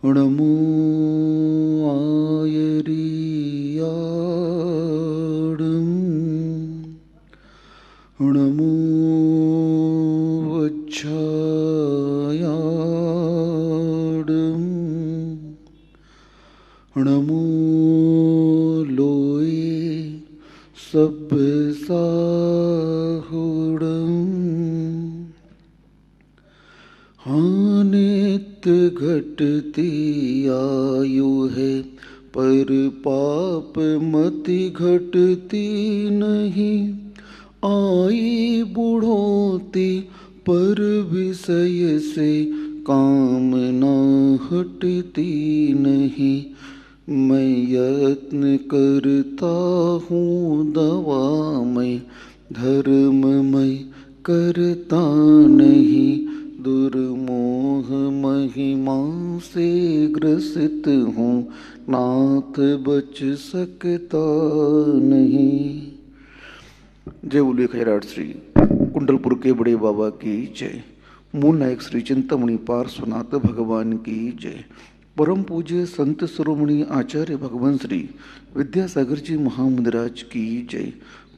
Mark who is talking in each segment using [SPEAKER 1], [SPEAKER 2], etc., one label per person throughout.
[SPEAKER 1] नमो आयर्याडं नमो वज्झायाडं नमो लोये सब्बसाहुडं हानित घटती आयु है पर पाप मति घटती नहीं। आई बुढ़ोती पर विषय से कामना हटती नहीं। मैं यत्न करता हूँ दवा मैं धर्म मैं करता नहीं। दुर्मोह महिमा से ग्रसित हूँ नाथ बच सकता नहीं। जय बोलिए खैराट श्री कुंडलपुर के बड़े बाबा की जय। मूल नायक श्री चिंतामणि पार्श्वनाथ भगवान की जय। परम पूज्य संत शिरोमणि आचार्य भगवान श्री विद्यासागर जी महामुनिराज की जय।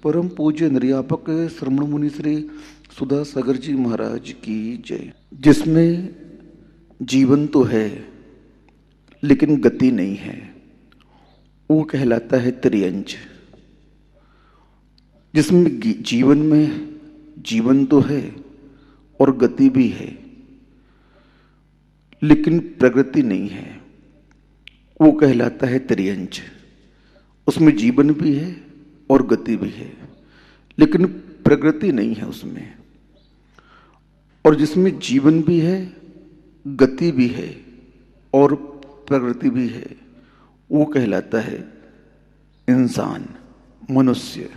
[SPEAKER 1] परम पूज्य निर्यापक श्रमण मुनि श्री सुधा सागर जी महाराज की जय। जिसमें जीवन तो है लेकिन गति नहीं है वो कहलाता है त्रियंच। जिसमें जीवन में जीवन तो है और गति भी है लेकिन प्रगति नहीं है वो कहलाता है त्रियंच। उसमें जीवन भी है और गति भी है लेकिन प्रगति नहीं है उसमें। और जिसमें जीवन भी है गति भी है और प्रगति भी है वो कहलाता है इंसान मनुष्य।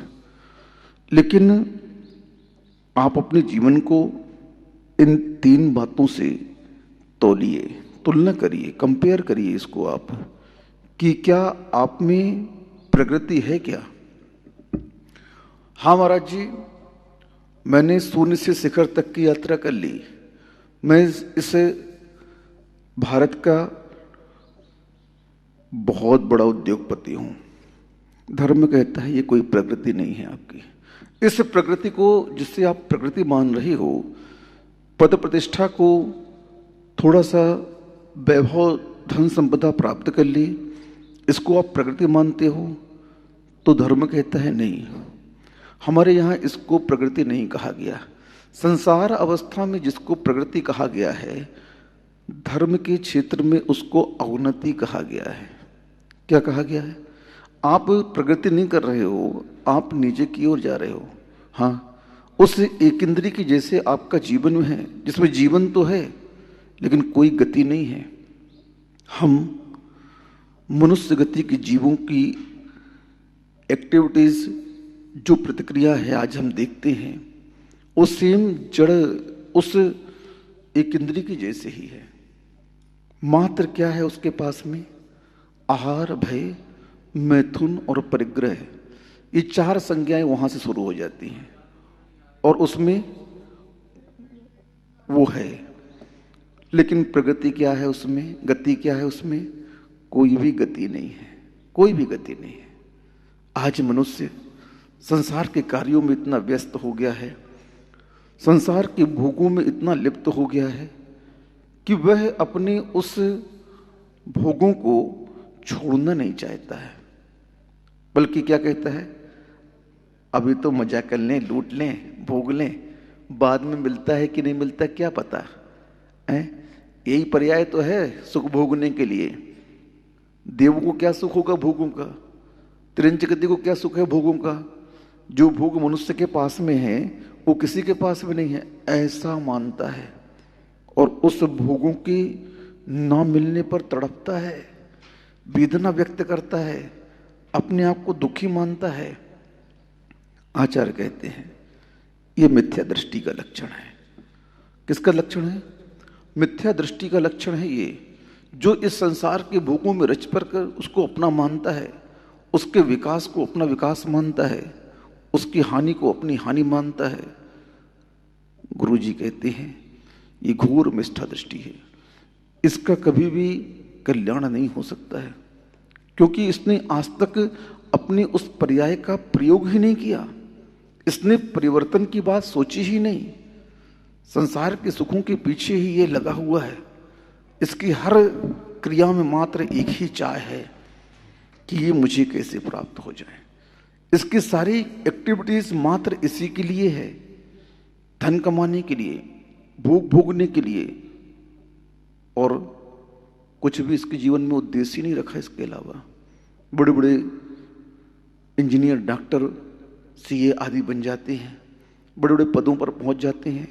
[SPEAKER 1] लेकिन आप अपने जीवन को इन तीन बातों से तौलिए, तुलना करिए, कंपेयर करिए इसको आप कि क्या आप में प्रगति है क्या। हाँ महाराज जी, मैंने शून्य से शिखर तक की यात्रा कर ली। मैं इस भारत का बहुत बड़ा उद्योगपति हूँ। धर्म कहता है ये कोई प्रगति नहीं है आपकी। इस प्रगति को जिससे आप प्रगति मान रही हो, पद प्रतिष्ठा को, थोड़ा सा वैभव धन संपदा प्राप्त कर ली, इसको आप प्रगति मानते हो तो धर्म कहता है नहीं। हमारे यहाँ इसको प्रगति नहीं कहा गया। संसार अवस्था में जिसको प्रगति कहा गया है, धर्म के क्षेत्र में उसको अवनति कहा गया है। क्या कहा गया है? आप प्रगति नहीं कर रहे हो, आप नीचे की ओर जा रहे हो। हाँ, उस एक इंद्रिय की जैसे आपका जीवन है जिसमें जीवन तो है लेकिन कोई गति नहीं है। हम मनुष्य गति के जीवों की एक्टिविटीज जो प्रतिक्रिया है आज हम देखते हैं वो सेम जड़ उस एक इंद्रिय की जैसे ही है। मात्र क्या है उसके पास में? आहार, भय, मैथुन और परिग्रह। ये चार संज्ञाएं वहां से शुरू हो जाती हैं और उसमें वो है। लेकिन प्रगति क्या है उसमें? गति क्या है उसमें? कोई भी गति नहीं है, कोई भी गति नहीं है। आज मनुष्य संसार के कार्यों में इतना व्यस्त हो गया है, संसार के भोगों में इतना लिप्त हो गया है कि वह अपने उस भोगों को छोड़ना नहीं चाहता है। बल्कि क्या कहता है, अभी तो मजा कर लें, लूट लें, भोग लें, बाद में मिलता है कि नहीं मिलता क्या पता है। यही पर्याय तो है सुख भोगने के लिए। देवों को क्या सुख होगा भोगों का? त्रिंच गति को क्या सुख है भोगों का? जो भोग मनुष्य के पास में है वो किसी के पास में नहीं है, ऐसा मानता है और उस भोगों के ना मिलने पर तड़पता है, वेदना व्यक्त करता है, अपने आप को दुखी मानता है। आचार्य कहते हैं ये मिथ्या दृष्टि का लक्षण है। किसका लक्षण है? मिथ्या दृष्टि का लक्षण है ये। जो इस संसार के भोगों में रच पर कर उसको अपना मानता है, उसके विकास को अपना विकास मानता है, उसकी हानि को अपनी हानि मानता है, गुरुजी कहते हैं ये घोर मिष्ठा दृष्टि है, इसका कभी भी कल्याण नहीं हो सकता है, क्योंकि इसने आज तक अपने उस पर्याय का प्रयोग ही नहीं किया, इसने परिवर्तन की बात सोची ही नहीं। संसार के सुखों के पीछे ही ये लगा हुआ है। इसकी हर क्रिया में मात्र एक ही चाह है कि ये मुझे कैसे प्राप्त हो जाए। इसकी सारी एक्टिविटीज मात्र इसी के लिए है, धन कमाने के लिए, भोग भोगने के लिए, और कुछ भी इसके जीवन में उद्देश्य ही नहीं रखा इसके अलावा। बड़े बड़े इंजीनियर, डॉक्टर, सीए आदि बन जाते हैं, बड़े बड़े पदों पर पहुंच जाते हैं,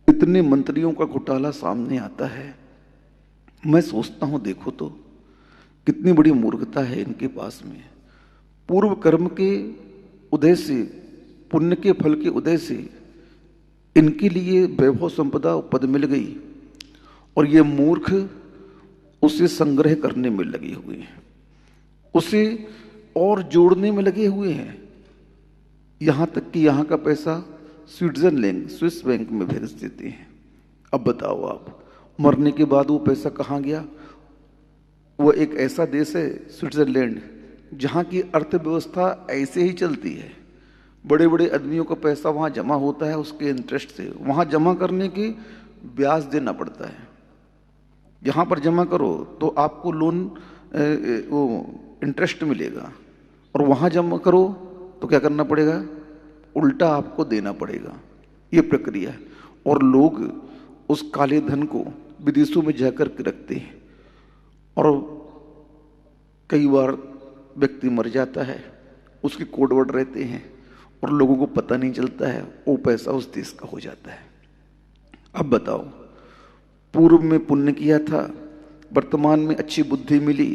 [SPEAKER 1] इतने मंत्रियों का घोटाला सामने आता है। मैं सोचता हूं देखो तो कितनी बड़ी मूर्खता है इनके पास में। पूर्व कर्म के उदय से, पुण्य के फल के उदय से इनके लिए वैभव संपदा पद मिल गई, और ये मूर्ख उसे संग्रह करने में लगे हुए हैं, उसे और जोड़ने में लगे हुए हैं। यहां तक कि यहां का पैसा स्विट्जरलैंड, स्विस बैंक में भेज देते हैं। अब बताओ आप, मरने के बाद वो पैसा कहां गया? वो एक ऐसा देश है स्विट्जरलैंड जहां की अर्थव्यवस्था ऐसे ही चलती है। बड़े बड़े आदमियों का पैसा वहां जमा होता है, उसके इंटरेस्ट से। वहां जमा करने के ब्याज देना पड़ता है। यहाँ पर जमा करो तो आपको लोन, वो इंटरेस्ट मिलेगा, और वहाँ जमा करो तो क्या करना पड़ेगा? उल्टा आपको देना पड़ेगा। ये प्रक्रिया है। और लोग उस काले धन को विदेशों में जाकर के रखते हैं, और कई बार व्यक्ति मर जाता है, उसके कोडवर्ड रहते हैं, और लोगों को पता नहीं चलता है, वो पैसा उस देश का हो जाता है। अब बताओ, पूर्व में पुण्य किया था, वर्तमान में अच्छी बुद्धि मिली,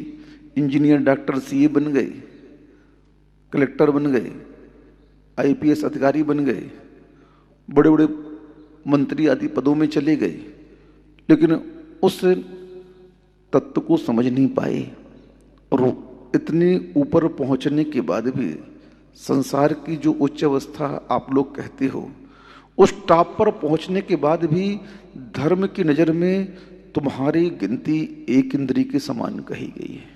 [SPEAKER 1] इंजीनियर, डॉक्टर, सीए बन गए, कलेक्टर बन गए, आईपीएस अधिकारी बन गए, बड़े बड़े मंत्री आदि पदों में चले गए, लेकिन उस तत्व को समझ नहीं पाए। और इतने ऊपर पहुंचने के बाद भी संसार की जो उच्च अवस्था आप लोग कहते हो, उस टॉप पर पहुंचने के बाद भी धर्म की नजर में तुम्हारी गिनती एक इंद्री के समान कही गई है।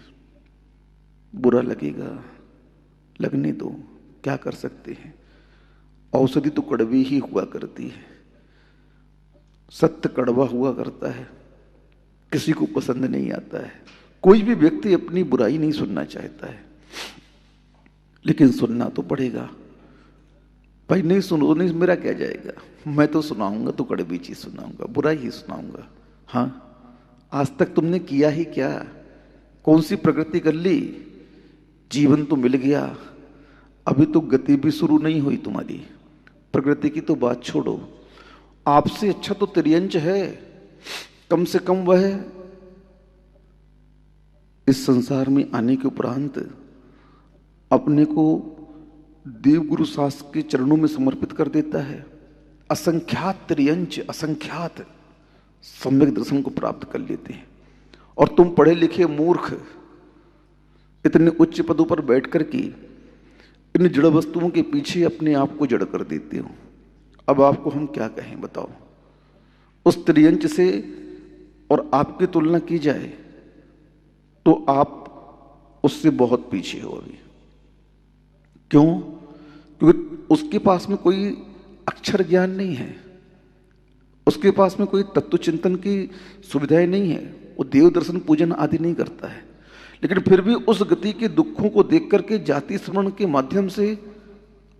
[SPEAKER 1] बुरा लगेगा, लगने दो, क्या कर सकते हैं। औषधि तो कड़वी ही हुआ करती है, सत्य कड़वा हुआ करता है, किसी को पसंद नहीं आता है। कोई भी व्यक्ति अपनी बुराई नहीं सुनना चाहता है, लेकिन सुनना तो पड़ेगा। भाई नहीं सुनो, नहीं, मेरा क्या जाएगा, मैं तो सुनाऊंगा, तो कड़वी चीज सुनाऊंगा, बुराई ही सुनाऊंगा। हाँ, आज तक तुमने किया ही क्या? कौन सी प्रगति कर ली? जीवन तो मिल गया, अभी तो गति भी शुरू नहीं हुई तुम्हारी। प्रगति की तो बात छोड़ो, आपसे अच्छा तो तिर्यंच है। कम से कम वह इस संसार में आने के उपरांत अपने को देवगुरु शास्त्र के चरणों में समर्पित कर देता है। असंख्यात तिर्यंच, असंख्यात सम्यक दर्शन को प्राप्त कर लेते हैं। और तुम पढ़े लिखे मूर्ख इतने उच्च पदों पर बैठकर के इन जड़ वस्तुओं के पीछे अपने आप को जड़ कर देते हो। अब आपको हम क्या कहें बताओ? उस त्रियंच से और आपकी तुलना की जाए तो आप उससे बहुत पीछे हो अभी। क्यों? क्योंकि उसके पास में कोई अक्षर ज्ञान नहीं है, उसके पास में कोई तत्व चिंतन की सुविधाएं नहीं है, वो देव दर्शन पूजन आदि नहीं करता है। लेकिन फिर भी उस गति के दुखों को देख करके जाति स्मरण के माध्यम से,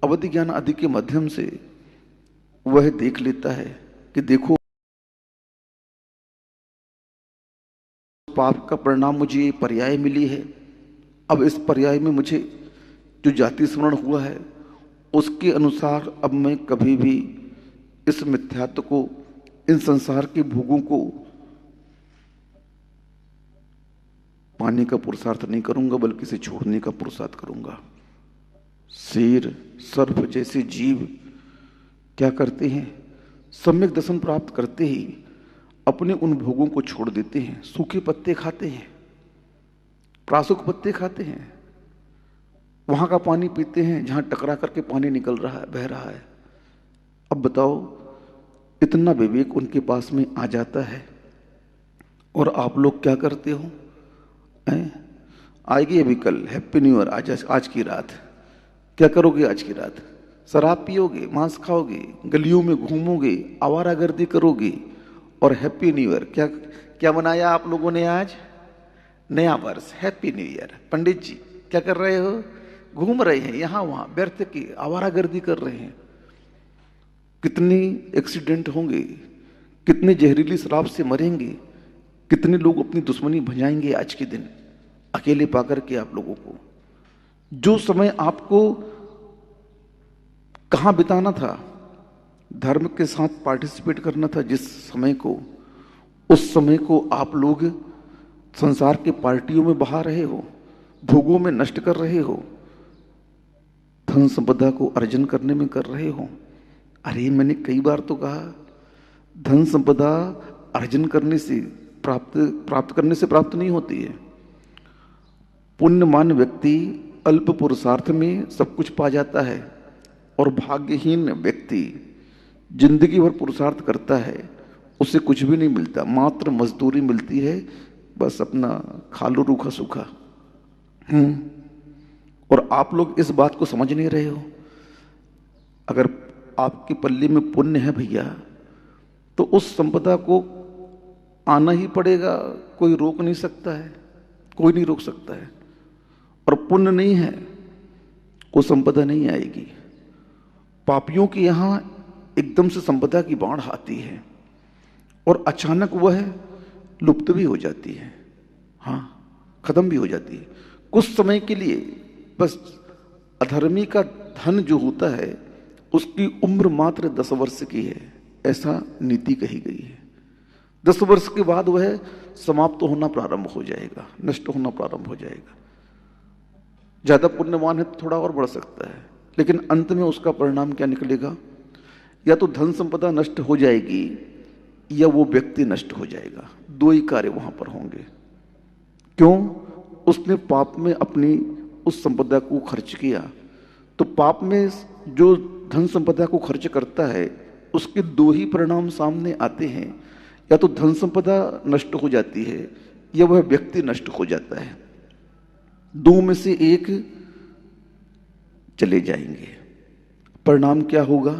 [SPEAKER 1] अवधि ज्ञान आदि के माध्यम से वह देख लेता है कि देखो पाप का परिणाम मुझे ये पर्याय मिली है। अब इस पर्याय में मुझे जो जाति स्मरण हुआ है उसके अनुसार अब मैं कभी भी इस मिथ्यात्व को, इन संसार के भोगों को पाने का पुरुषार्थ नहीं करूंगा, बल्कि इसे छोड़ने का पुरुषार्थ करूंगा। शेर, सर्प जैसे जीव क्या करते हैं? सम्यक दर्शन प्राप्त करते ही अपने उन भोगों को छोड़ देते हैं। सूखे पत्ते खाते हैं, प्रासुक पत्ते खाते हैं, वहां का पानी पीते हैं जहां टकरा करके पानी निकल रहा है, बह रहा है। अब बताओ, इतना विवेक उनके पास में आ जाता है। और आप लोग क्या करते हो? आएगी अभी कल हैप्पी न्यू ईयर, आज की रात क्या करोगे? आज की रात शराब पियोगे, मांस खाओगे, गलियों में घूमोगे, आवारागर्दी करोगे और हैप्पी न्यू ईयर क्या क्या मनाया आप लोगों ने आज? नया वर्ष, हैप्पी न्यू ईयर। पंडित जी क्या कर रहे हो? घूम रहे हैं यहां वहां, व्यर्थ की आवारागर्दी कर रहे हैं। कितने एक्सीडेंट होंगे, कितने जहरीली शराब से मरेंगे, कितने लोग अपनी दुश्मनी भजाएंगे आज के दिन अकेले पाकर के आप लोगों को। जो समय आपको कहां बिताना था, धर्म के साथ पार्टिसिपेट करना था जिस समय को, उस समय को आप लोग संसार के पार्टियों में बहा रहे हो, भोगों में नष्ट कर रहे हो, धन संपदा को अर्जन करने में कर रहे हो। अरे मैंने कई बार तो कहा, धन संपदा अर्जन करने से प्राप्त करने से प्राप्त नहीं होती है। पुण्यमान व्यक्ति अल्प पुरुषार्थ में सब कुछ पा जाता है और भाग्यहीन व्यक्ति जिंदगी भर पुरुषार्थ करता है, उसे कुछ भी नहीं मिलता, मात्र मजदूरी मिलती है, बस अपना खा लो रूखा सूखा। और आप लोग इस बात को समझ नहीं रहे हो। अगर आपके पल्ले में पुण्य है भैया, तो उस संपदा को आना ही पड़ेगा, कोई रोक नहीं सकता है, कोई नहीं रोक सकता है। और पुण्य नहीं है, वो संपदा नहीं आएगी। पापियों के यहां एकदम से संपदा की बाढ़ आती है और अचानक वह लुप्त भी हो जाती है, हाँ खत्म भी हो जाती है कुछ समय के लिए। बस अधर्मी का धन जो होता है उसकी उम्र मात्र 10 वर्ष की है, ऐसा नीति कही गई है। 10 वर्ष के बाद वह समाप्त होना प्रारंभ हो जाएगा, नष्ट होना प्रारंभ हो जाएगा। ज्यादा पुण्यवान है तो थोड़ा और बढ़ सकता है, लेकिन अंत में उसका परिणाम क्या निकलेगा? या तो धन संपदा नष्ट हो जाएगी या वो व्यक्ति नष्ट हो जाएगा। दो ही कार्य वहां पर होंगे। क्यों? उसने पाप में अपनी उस संपदा को खर्च किया। तो पाप में जो धन संपदा को खर्च करता है उसके दो ही परिणाम सामने आते हैं, या तो धन संपदा नष्ट हो जाती है या वह व्यक्ति नष्ट हो जाता है। दो में से एक चले जाएंगे। परिणाम क्या होगा?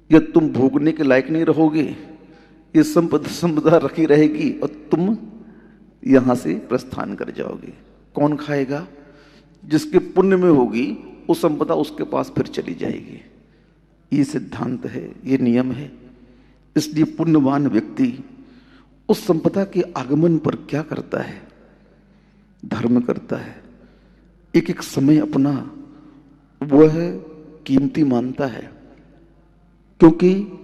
[SPEAKER 1] या तुम भोगने के लायक नहीं रहोगे, ये संपदा रखी रहेगी और तुम यहां से प्रस्थान कर जाओगे। कौन खाएगा? जिसके पुण्य में होगी वो संपदा उसके पास फिर चली जाएगी। ये सिद्धांत है, ये नियम है। इसलिए पुण्यवान व्यक्ति उस संपदा के आगमन पर क्या करता है? धर्म करता है। एक एक समय अपना वह कीमती मानता है, क्योंकि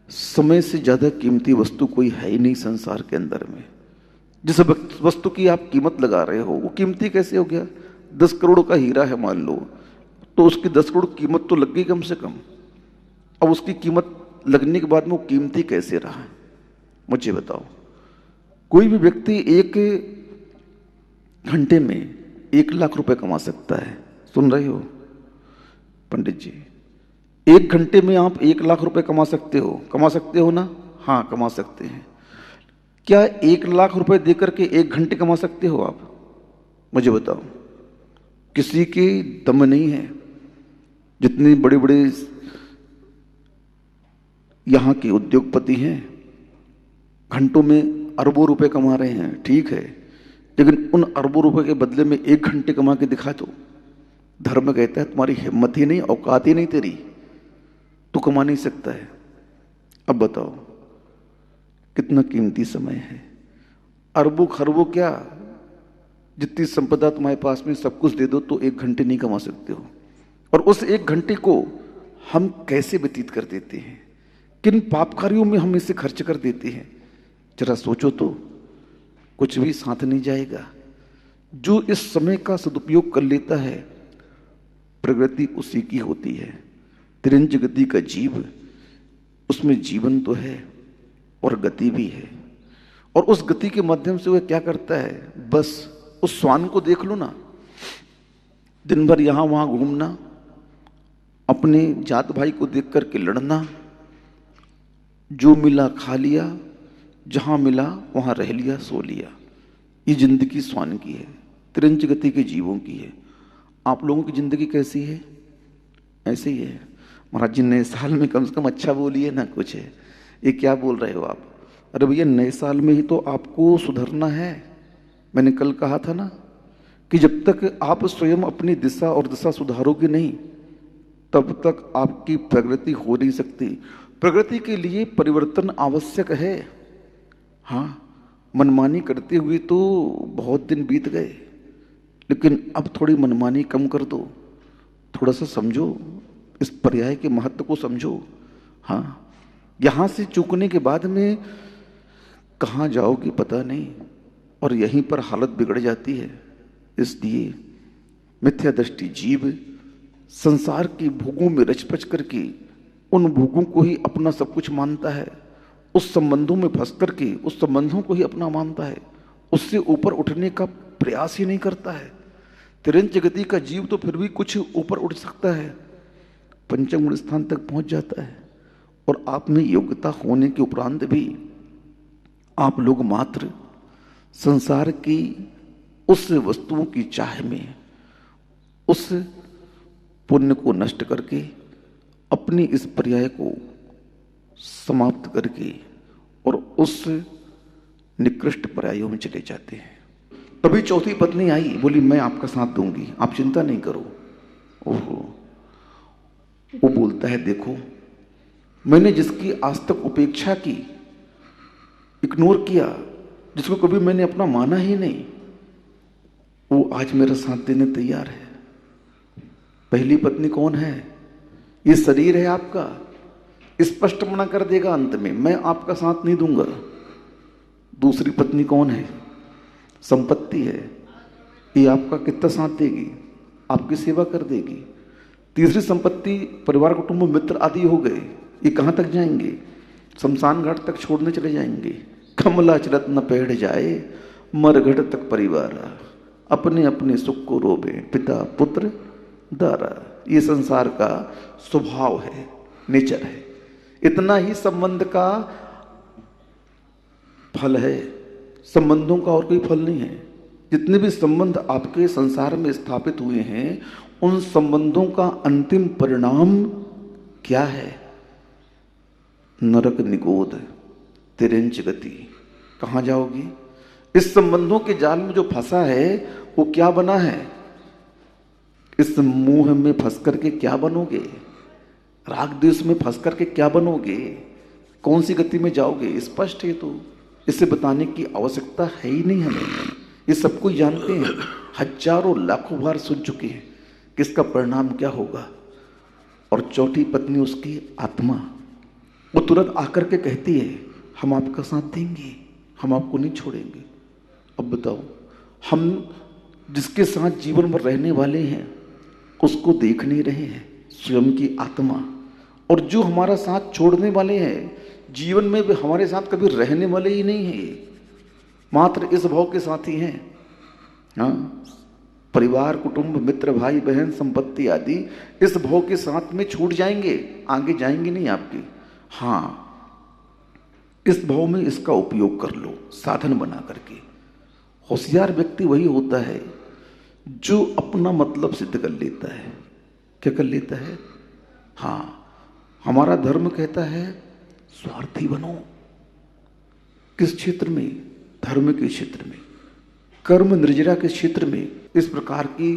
[SPEAKER 1] समय से ज्यादा कीमती वस्तु कोई है ही नहीं संसार के अंदर में। जिस वस्तु की आप कीमत लगा रहे हो वो कीमती कैसे हो गया? 10 करोड़ का हीरा है मान लो, तो उसकी 10 करोड़ कीमत तो लग गई कम से कम। अब उसकी कीमत लगने के बाद में वो कीमती कैसे रहा? मुझे बताओ। कोई भी व्यक्ति एक घंटे में 1 लाख रुपए कमा सकता है। सुन रहे हो पंडित जी? 1 घंटे में आप 1 लाख रुपए कमा सकते हो ना? हाँ कमा सकते हैं। क्या 1 लाख रुपए देकर के 1 घंटे कमा सकते हो आप? मुझे बताओ। किसी के दम नहीं है। जितने बड़े बड़े यहां के उद्योगपति हैं घंटों में अरबों रुपए कमा रहे हैं, ठीक है, लेकिन उन अरबों रुपए के बदले में 1 घंटे कमा के दिखा दो। धर्म कहता है तुम्हारी हिम्मत ही नहीं, औकात ही नहीं तेरी, तू कमा नहीं सकता है। अब बताओ कितना कीमती समय है। अरबों खरबों क्या, जितनी संपदा तुम्हारे पास में सब कुछ दे दो तो 1 घंटे नहीं कमा सकते हो। और उस 1 घंटे को हम कैसे व्यतीत कर देते हैं, किन पाप कार्यों में हम इसे खर्च कर देते हैं, जरा सोचो तो। कुछ भी साथ नहीं जाएगा। जो इस समय का सदुपयोग कर लेता है प्रगति उसी की होती है। तिरंज गति का जीव, उसमें जीवन तो है और गति भी है। और उस गति के माध्यम से वह क्या करता है? बस उस श्वान को देख लो ना, दिन भर यहां वहां घूमना, अपने जात भाई को देख करके लड़ना, जो मिला खा लिया, जहां मिला वहां रह लिया सो लिया। ये जिंदगी स्वान की है, तिरंज गति के जीवों की है। आप लोगों की जिंदगी कैसी है? ऐसे ही है। महाराज जी नए साल में कम से कम अच्छा बोलिए ना, कुछ है ये क्या बोल रहे हो आप? अरे भैया नए साल में ही तो आपको सुधरना है। मैंने कल कहा था ना कि जब तक आप स्वयं अपनी दिशा और दिशा सुधारोगे नहीं, तब तक आपकी प्रगति हो नहीं सकती। प्रगति के लिए परिवर्तन आवश्यक है। हाँ, मनमानी करते हुए तो बहुत दिन बीत गए, लेकिन अब थोड़ी मनमानी कम कर दो, थोड़ा सा समझो, इस पर्याय के महत्व को समझो। हाँ, यहां से चूकने के बाद में कहाँ जाओगे पता नहीं, और यहीं पर हालत बिगड़ जाती है। इसलिए मिथ्या दृष्टि जीव संसार की भोगों में रचपच करके उन भोगों को ही अपना सब कुछ मानता है, उस संबंधों में फंस करके उस संबंधों को ही अपना मानता है, उससे ऊपर उठने का प्रयास ही नहीं करता है। तिरंज गति का जीव तो फिर भी कुछ ऊपर उठ सकता है, पंचम गुण स्थान तक पहुंच जाता है, और आप में योग्यता होने के उपरांत भी आप लोग मात्र संसार की उस वस्तुओं की चाह में उस पुण्य को नष्ट करके अपनी इस पर्याय को समाप्त करके और उस निकृष्ट पर्यायों में चले जाते हैं। तभी चौथी पत्नी आई, बोली मैं आपका साथ दूंगी, आप चिंता नहीं करो। ओहो, वो बोलता है देखो, मैंने जिसकी आज तक उपेक्षा की, इग्नोर किया, जिसको कभी मैंने अपना माना ही नहीं, वो आज मेरा साथ देने तैयार है। पहली पत्नी कौन है? ये शरीर है आपका, स्पष्ट मना कर देगा अंत में, मैं आपका साथ नहीं दूंगा। दूसरी पत्नी कौन है? संपत्ति है, ये आपका कितना साथ देगी, आपकी सेवा कर देगी। तीसरी संपत्ति परिवार, कुटुंब, मित्र आदि हो गए, ये कहाँ तक जाएंगे? शमशान घाट तक छोड़ने चले जाएंगे। कमला चलत न पेड़ जाए, मरघट तक परिवार, अपने अपने सुख को रोबे, पिता पुत्र दारा। ये संसार का स्वभाव है, नेचर है। इतना ही संबंध का फल है, संबंधों का और कोई फल नहीं है। जितने भी संबंध आपके संसार में स्थापित हुए हैं, उन संबंधों का अंतिम परिणाम क्या है? नरक निगोद, तिरंज गति। कहां जाओगी? इस संबंधों के जाल में जो फंसा है वो क्या बना है? इस मोह में फंस करके क्या बनोगे? राग द्वेष में फंस करके क्या बनोगे? कौन सी गति में जाओगे? स्पष्ट है, तो इसे बताने की आवश्यकता है ही नहीं हमें। ये सब कोई जानते हैं, हजारों लाखों बार सुन चुके हैं किसका परिणाम क्या होगा। और चौथी पत्नी उसकी आत्मा, वो तुरंत आकर के कहती है हम आपका साथ देंगे, हम आपको नहीं छोड़ेंगे। अब बताओ, हम जिसके साथ जीवन भर रहने वाले हैं उसको देख नहीं रहे हैं, स्वयं की आत्मा। और जो हमारा साथ छोड़ने वाले हैं, जीवन में भी हमारे साथ कभी रहने वाले ही नहीं है, मात्र इस भाव के साथ ही हैं। हाँ, परिवार, कुटुंब, मित्र, भाई बहन, संपत्ति आदि इस भाव के साथ में छूट जाएंगे, आगे जाएंगे नहीं आपके। हाँ, इस भाव में इसका उपयोग कर लो साधन बना करके। होशियार व्यक्ति वही होता है जो अपना मतलब सिद्ध कर लेता है। क्या कर लेता है? हाँ, हमारा धर्म कहता है स्वार्थी बनो। किस क्षेत्र में? धर्म के क्षेत्र में, कर्म निर्जरा के क्षेत्र में इस प्रकार की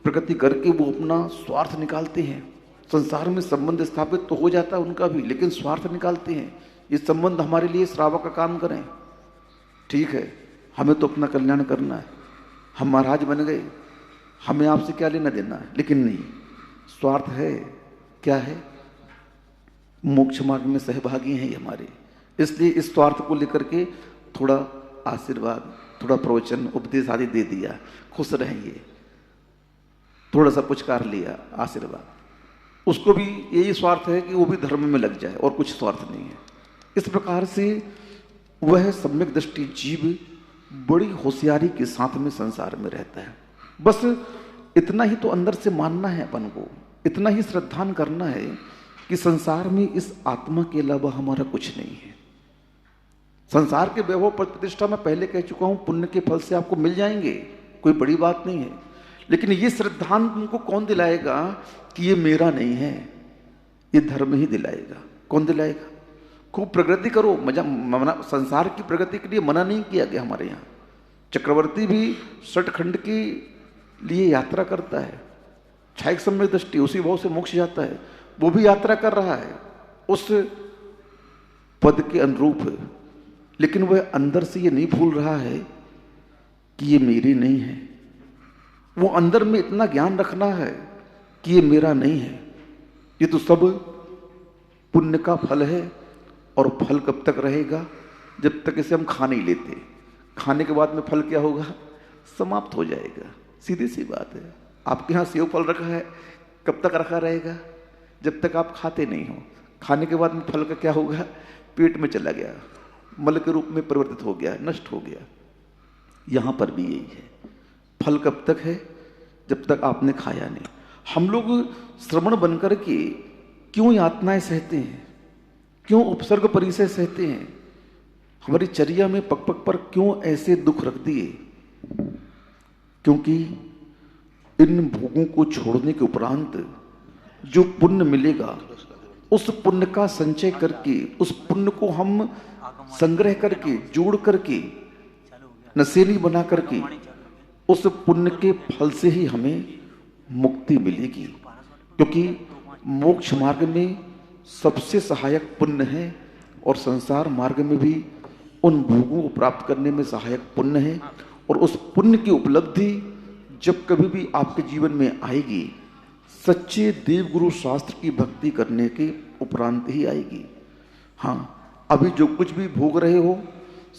[SPEAKER 1] प्रगति करके वो अपना स्वार्थ निकालते हैं। संसार में संबंध स्थापित तो हो जाता है उनका भी, लेकिन स्वार्थ निकालते हैं। ये संबंध हमारे लिए श्रावक का काम करें, ठीक है, हमें तो अपना कल्याण करना है, हम महाराज बन गए, हमें आपसे क्या लेना देना है। लेकिन नहीं, स्वार्थ है। क्या है? मोक्ष मार्ग में सहभागी हैं ये हमारे, इसलिए इस स्वार्थ को लेकर के थोड़ा आशीर्वाद, थोड़ा प्रवचन, उपदेश आदि दे दिया, खुश रहेंगे, थोड़ा सा पुचकार लिया, आशीर्वाद। उसको भी यही स्वार्थ है कि वो भी धर्म में लग जाए, और कुछ स्वार्थ नहीं है। इस प्रकार से वह सम्यक दृष्टि जीव बड़ी होशियारी के साथ में संसार में रहता है। बस इतना ही तो अंदर से मानना है अपन को, इतना ही श्रद्धान करना है कि संसार में इस आत्मा के अलावा हमारा कुछ नहीं है। संसार के वैभव पद प्रतिष्ठा में पहले कह चुका हूं, पुण्य के फल से आपको मिल जाएंगे, कोई बड़ी बात नहीं है। लेकिन ये श्रद्धांत तुमको कौन दिलाएगा कि ये मेरा नहीं है? ये धर्म ही दिलाएगा। कौन दिलाएगा? खूब प्रगति करो, मना, संसार की प्रगति के लिए मना नहीं किया गया हमारे यहाँ। चक्रवर्ती भी षटखंड के लिए यात्रा करता है, क्षायिक सम्यक दृष्टि, उसी भाव से मोक्ष जाता है, वो भी यात्रा कर रहा है उस पद के अनुरूप। लेकिन वह अंदर से ये नहीं भूल रहा है कि ये मेरी नहीं है। वो अंदर में इतना ज्ञान रखना है कि ये मेरा नहीं है, ये तो सब पुण्य का फल है। और फल कब तक रहेगा? जब तक इसे हम खा नहीं लेते। खाने के बाद में फल क्या होगा? समाप्त हो जाएगा। सीधी सी बात है। आपके यहाँ सेव फल रखा है, कब तक रखा रहेगा? जब तक आप खाते नहीं हो। खाने के बाद में फल का क्या होगा? पेट में चला गया, मल के रूप में परिवर्तित हो गया, नष्ट हो गया। यहाँ पर भी यही है। फल कब तक है? जब तक आपने खाया नहीं। हम लोग श्रवण बनकर के क्यों यातनाएं सहते हैं? क्यों उपसर्ग परिचय सहते हैं? हमारी चर्या में पग पग पर क्यों ऐसे दुख रख दिए? क्योंकि इन भोगों को छोड़ने के उपरांत जो पुण्य मिलेगा, उस पुण्य का संचय करके, उस पुण्य को हम संग्रह करके, जोड़ करके, नसेली बना करके, उस पुण्य के फल से ही हमें मुक्ति मिलेगी। क्योंकि मोक्ष मार्ग में सबसे सहायक पुण्य है और संसार मार्ग में भी उन भोगों को प्राप्त करने में सहायक पुण्य है। और उस पुण्य की उपलब्धि जब कभी भी आपके जीवन में आएगी, सच्चे देवगुरु शास्त्र की भक्ति करने के उपरांत ही आएगी। हाँ, अभी जो कुछ भी भोग रहे हो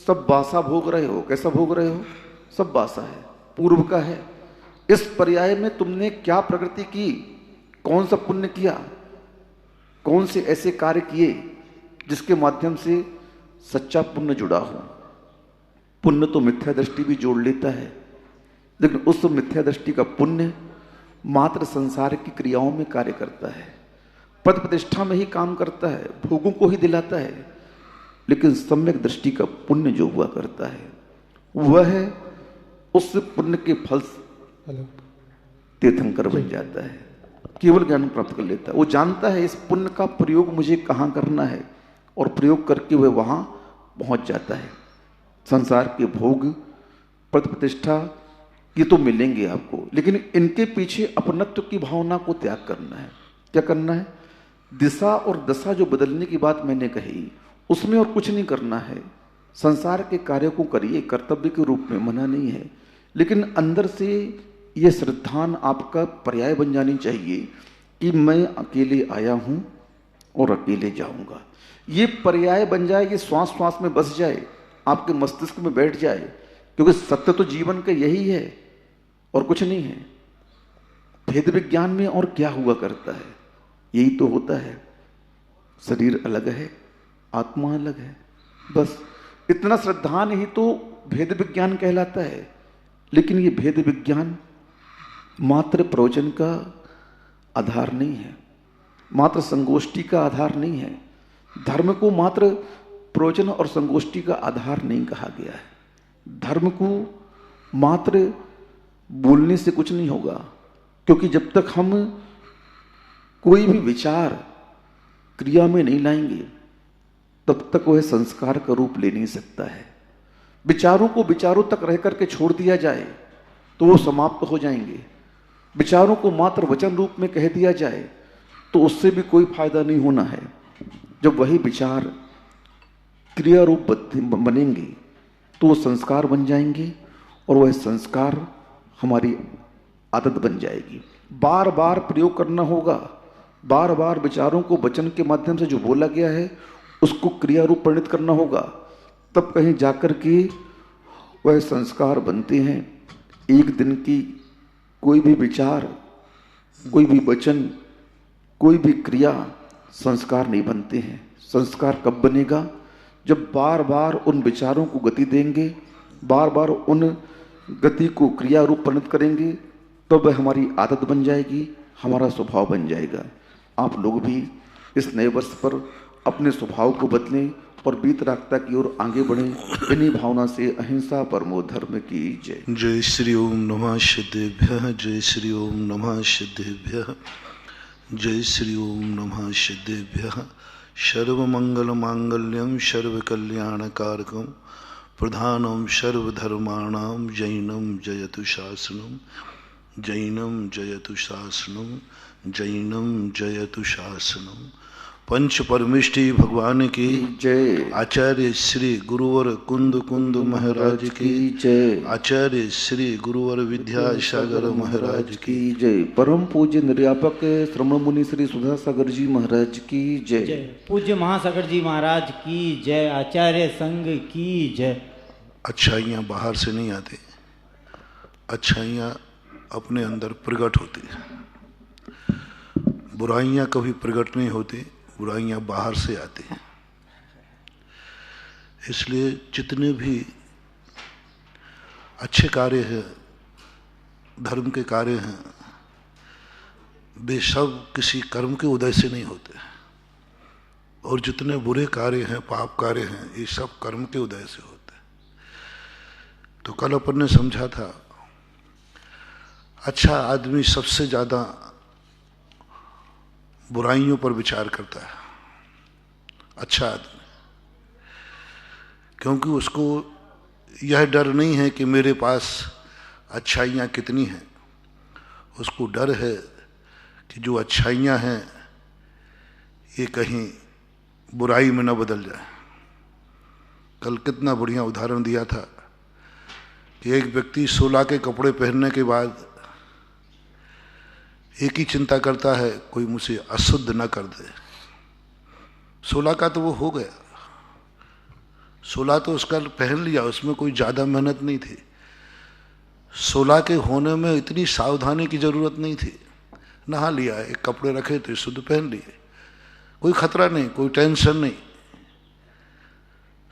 [SPEAKER 1] सब बासा भोग रहे हो। कैसा भोग रहे हो? सब बासा है, पूर्व का है। इस पर्याय में तुमने क्या प्रगति की? कौन सा पुण्य किया? कौन से ऐसे कार्य किए जिसके माध्यम से सच्चा पुण्य जुड़ा हो? पुण्य तो मिथ्या दृष्टि भी जोड़ लेता है, लेकिन उस मिथ्या दृष्टि का पुण्य मात्र संसार की क्रियाओं में कार्य करता है, पद प्रतिष्ठा में ही काम करता है, भोगों को ही दिलाता है। लेकिन सम्यक दृष्टि का पुण्य जो हुआ करता है, वह उस पुण्य के फल तीर्थंकर बन जाता है, केवल ज्ञान प्राप्त कर लेता है। वो जानता है इस पुण्य का प्रयोग मुझे कहाँ करना है, और प्रयोग करके वह वहाँ पहुँच जाता है। संसार के भोग, पद प्रतिष्ठा ये तो मिलेंगे आपको, लेकिन इनके पीछे अपनत्व की भावना को त्याग करना है। क्या करना है? दिशा और दशा जो बदलने की बात मैंने कही, उसमें और कुछ नहीं करना है। संसार के कार्यों को करिए, कर्तव्य के रूप में मना नहीं है, लेकिन अंदर से ये श्रद्धान आपका पर्याय बन जानी चाहिए कि मैं अकेले आया हूं और अकेले जाऊंगा। ये पर्याय बन जाए, ये श्वास श्वास में बस जाए, आपके मस्तिष्क में बैठ जाए। क्योंकि सत्य तो जीवन का यही है और कुछ नहीं है। भेद विज्ञान में और क्या हुआ करता है? यही तो होता है। शरीर अलग है, आत्मा अलग है, बस इतना श्रद्धान ही तो भेद विज्ञान कहलाता है। लेकिन ये भेद विज्ञान मात्र प्रवचन का आधार नहीं है, मात्र संगोष्ठी का आधार नहीं है। धर्म को मात्र प्रवचन और संगोष्ठी का आधार नहीं कहा गया है। धर्म को मात्र बोलने से कुछ नहीं होगा, क्योंकि जब तक हम कोई भी विचार क्रिया में नहीं लाएंगे, तब तक वह संस्कार का रूप ले नहीं सकता है। विचारों को विचारों तक रह करके छोड़ दिया जाए तो वो समाप्त हो जाएंगे। विचारों को मात्र वचन रूप में कह दिया जाए तो उससे भी कोई फायदा नहीं होना है। जब वही विचार क्रिया रूप बनेंगे तो वो संस्कार बन जाएंगे, और वह संस्कार हमारी आदत बन जाएगी। बार बार प्रयोग करना होगा, बार बार विचारों को वचन के माध्यम से जो बोला गया है उसको क्रिया रूप परिणत करना होगा, तब कहीं जाकर के वह संस्कार बनते हैं। एक दिन की कोई भी विचार, कोई भी वचन, कोई भी क्रिया संस्कार नहीं बनते हैं। संस्कार कब बनेगा? जब बार बार उन विचारों को गति देंगे, बार बार उन गति को क्रिया रूप परिणत करेंगे, तब वह हमारी आदत बन जाएगी, हमारा स्वभाव बन जाएगा। आप लोग भी इस नए वर्ष पर अपने स्वभाव को बदलें और वीतरागता की ओर आगे बढ़ें। इन्हीं भावना से अहिंसा परमो धर्म की जय।
[SPEAKER 2] जय श्री ओम नमः सिद्धेभ्यः। जय श्री ओम नमः सिद्धेभ्यः। जय श्री ओम नमः सिद्धेभ्यः। सर्वमंगल मांगल्यम सर्वकल्याणकारकम प्रधानम सर्वधर्माणां जैनम जयतु शासनम। जैनम जयतु शासनम। जैनम जयतु शासनम। पंच परमेष्टि भगवान की
[SPEAKER 1] जय।
[SPEAKER 2] आचार्य श्री गुरुवर कुंद कुंद महाराज की
[SPEAKER 1] जय।
[SPEAKER 2] आचार्य श्री गुरुवर विद्यासागर महाराज की
[SPEAKER 1] जय। परम पूज्य निर्यापक श्रमण मुनि श्री सुधा सागर जी महाराज की जय।
[SPEAKER 3] पूज्य महासागर जी महाराज की जय। आचार्य संघ की जय।
[SPEAKER 2] अच्छाइयाँ बाहर से नहीं आती, अच्छाइयाँ अपने अंदर प्रकट होती। बुराइयाँ कभी प्रकट नहीं होती, बुराइयाँ बाहर से आती हैं। इसलिए जितने भी अच्छे कार्य हैं, धर्म के कार्य हैं, वे सब किसी कर्म के उदय से नहीं होते, और जितने बुरे कार्य हैं, पाप कार्य हैं, ये सब कर्म के उदय से होते। तो कल अपन ने समझा था, अच्छा आदमी सबसे ज़्यादा बुराइयों पर विचार करता है, अच्छा आदमी, क्योंकि उसको यह डर नहीं है कि मेरे पास अच्छाइयाँ कितनी हैं। उसको डर है कि जो अच्छाइयाँ हैं ये कहीं बुराई में न बदल जाए। कल कितना बढ़िया उदाहरण दिया था कि एक व्यक्ति 16 के कपड़े पहनने के बाद एक ही चिंता करता है, कोई मुझे अशुद्ध न कर दे। 16 का तो वो हो गया, 16 तो उसका पहन लिया, उसमें कोई ज़्यादा मेहनत नहीं थी। 16 के होने में इतनी सावधानी की ज़रूरत नहीं थी। नहा लिया, एक कपड़े रखे थे, शुद्ध पहन लिए, कोई खतरा नहीं, कोई टेंशन नहीं।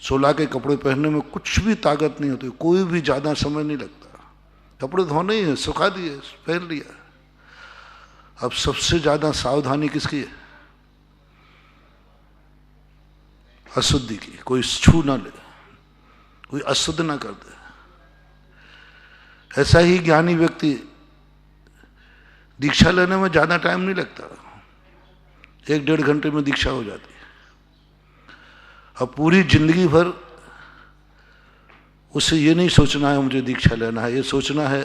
[SPEAKER 2] 16 के कपड़े पहनने में कुछ भी ताकत नहीं होती, कोई भी ज़्यादा समय नहीं लगता। कपड़े धोने ही है, सुखा दिए, पहन लिया। अब सबसे ज़्यादा सावधानी किसकी है? अशुद्धि की, कोई छू ना ले, कोई अशुद्ध ना कर दे। ऐसा ही ज्ञानी व्यक्ति, दीक्षा लेने में ज़्यादा टाइम नहीं लगता, 1-1.5 घंटे में दीक्षा हो जाती है। अब पूरी जिंदगी भर उसे ये नहीं सोचना है मुझे दीक्षा लेना है, ये सोचना है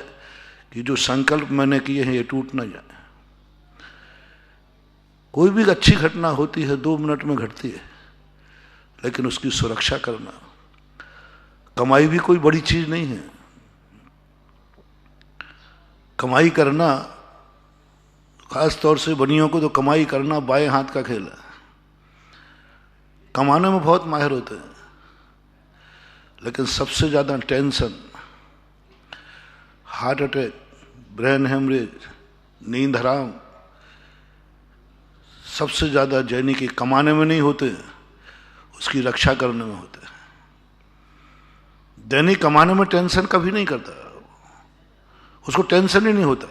[SPEAKER 2] कि जो संकल्प मैंने किए हैं ये टूट ना जाए। कोई भी अच्छी घटना होती है 2 मिनट में घटती है, लेकिन उसकी सुरक्षा करना, कमाई भी कोई बड़ी चीज नहीं है। कमाई करना, खास तौर से बनियों को तो कमाई करना बाएं हाथ का खेल है। कमाने में बहुत माहिर होते हैं, लेकिन सबसे ज़्यादा tension, heart attack, brain haemorrhage, नींद हराम, सबसे ज़्यादा जैनी के कमाने में नहीं होते, उसकी रक्षा करने में होते हैं। दैनिक कमाने में टेंशन कभी नहीं करता, उसको टेंशन ही नहीं होता,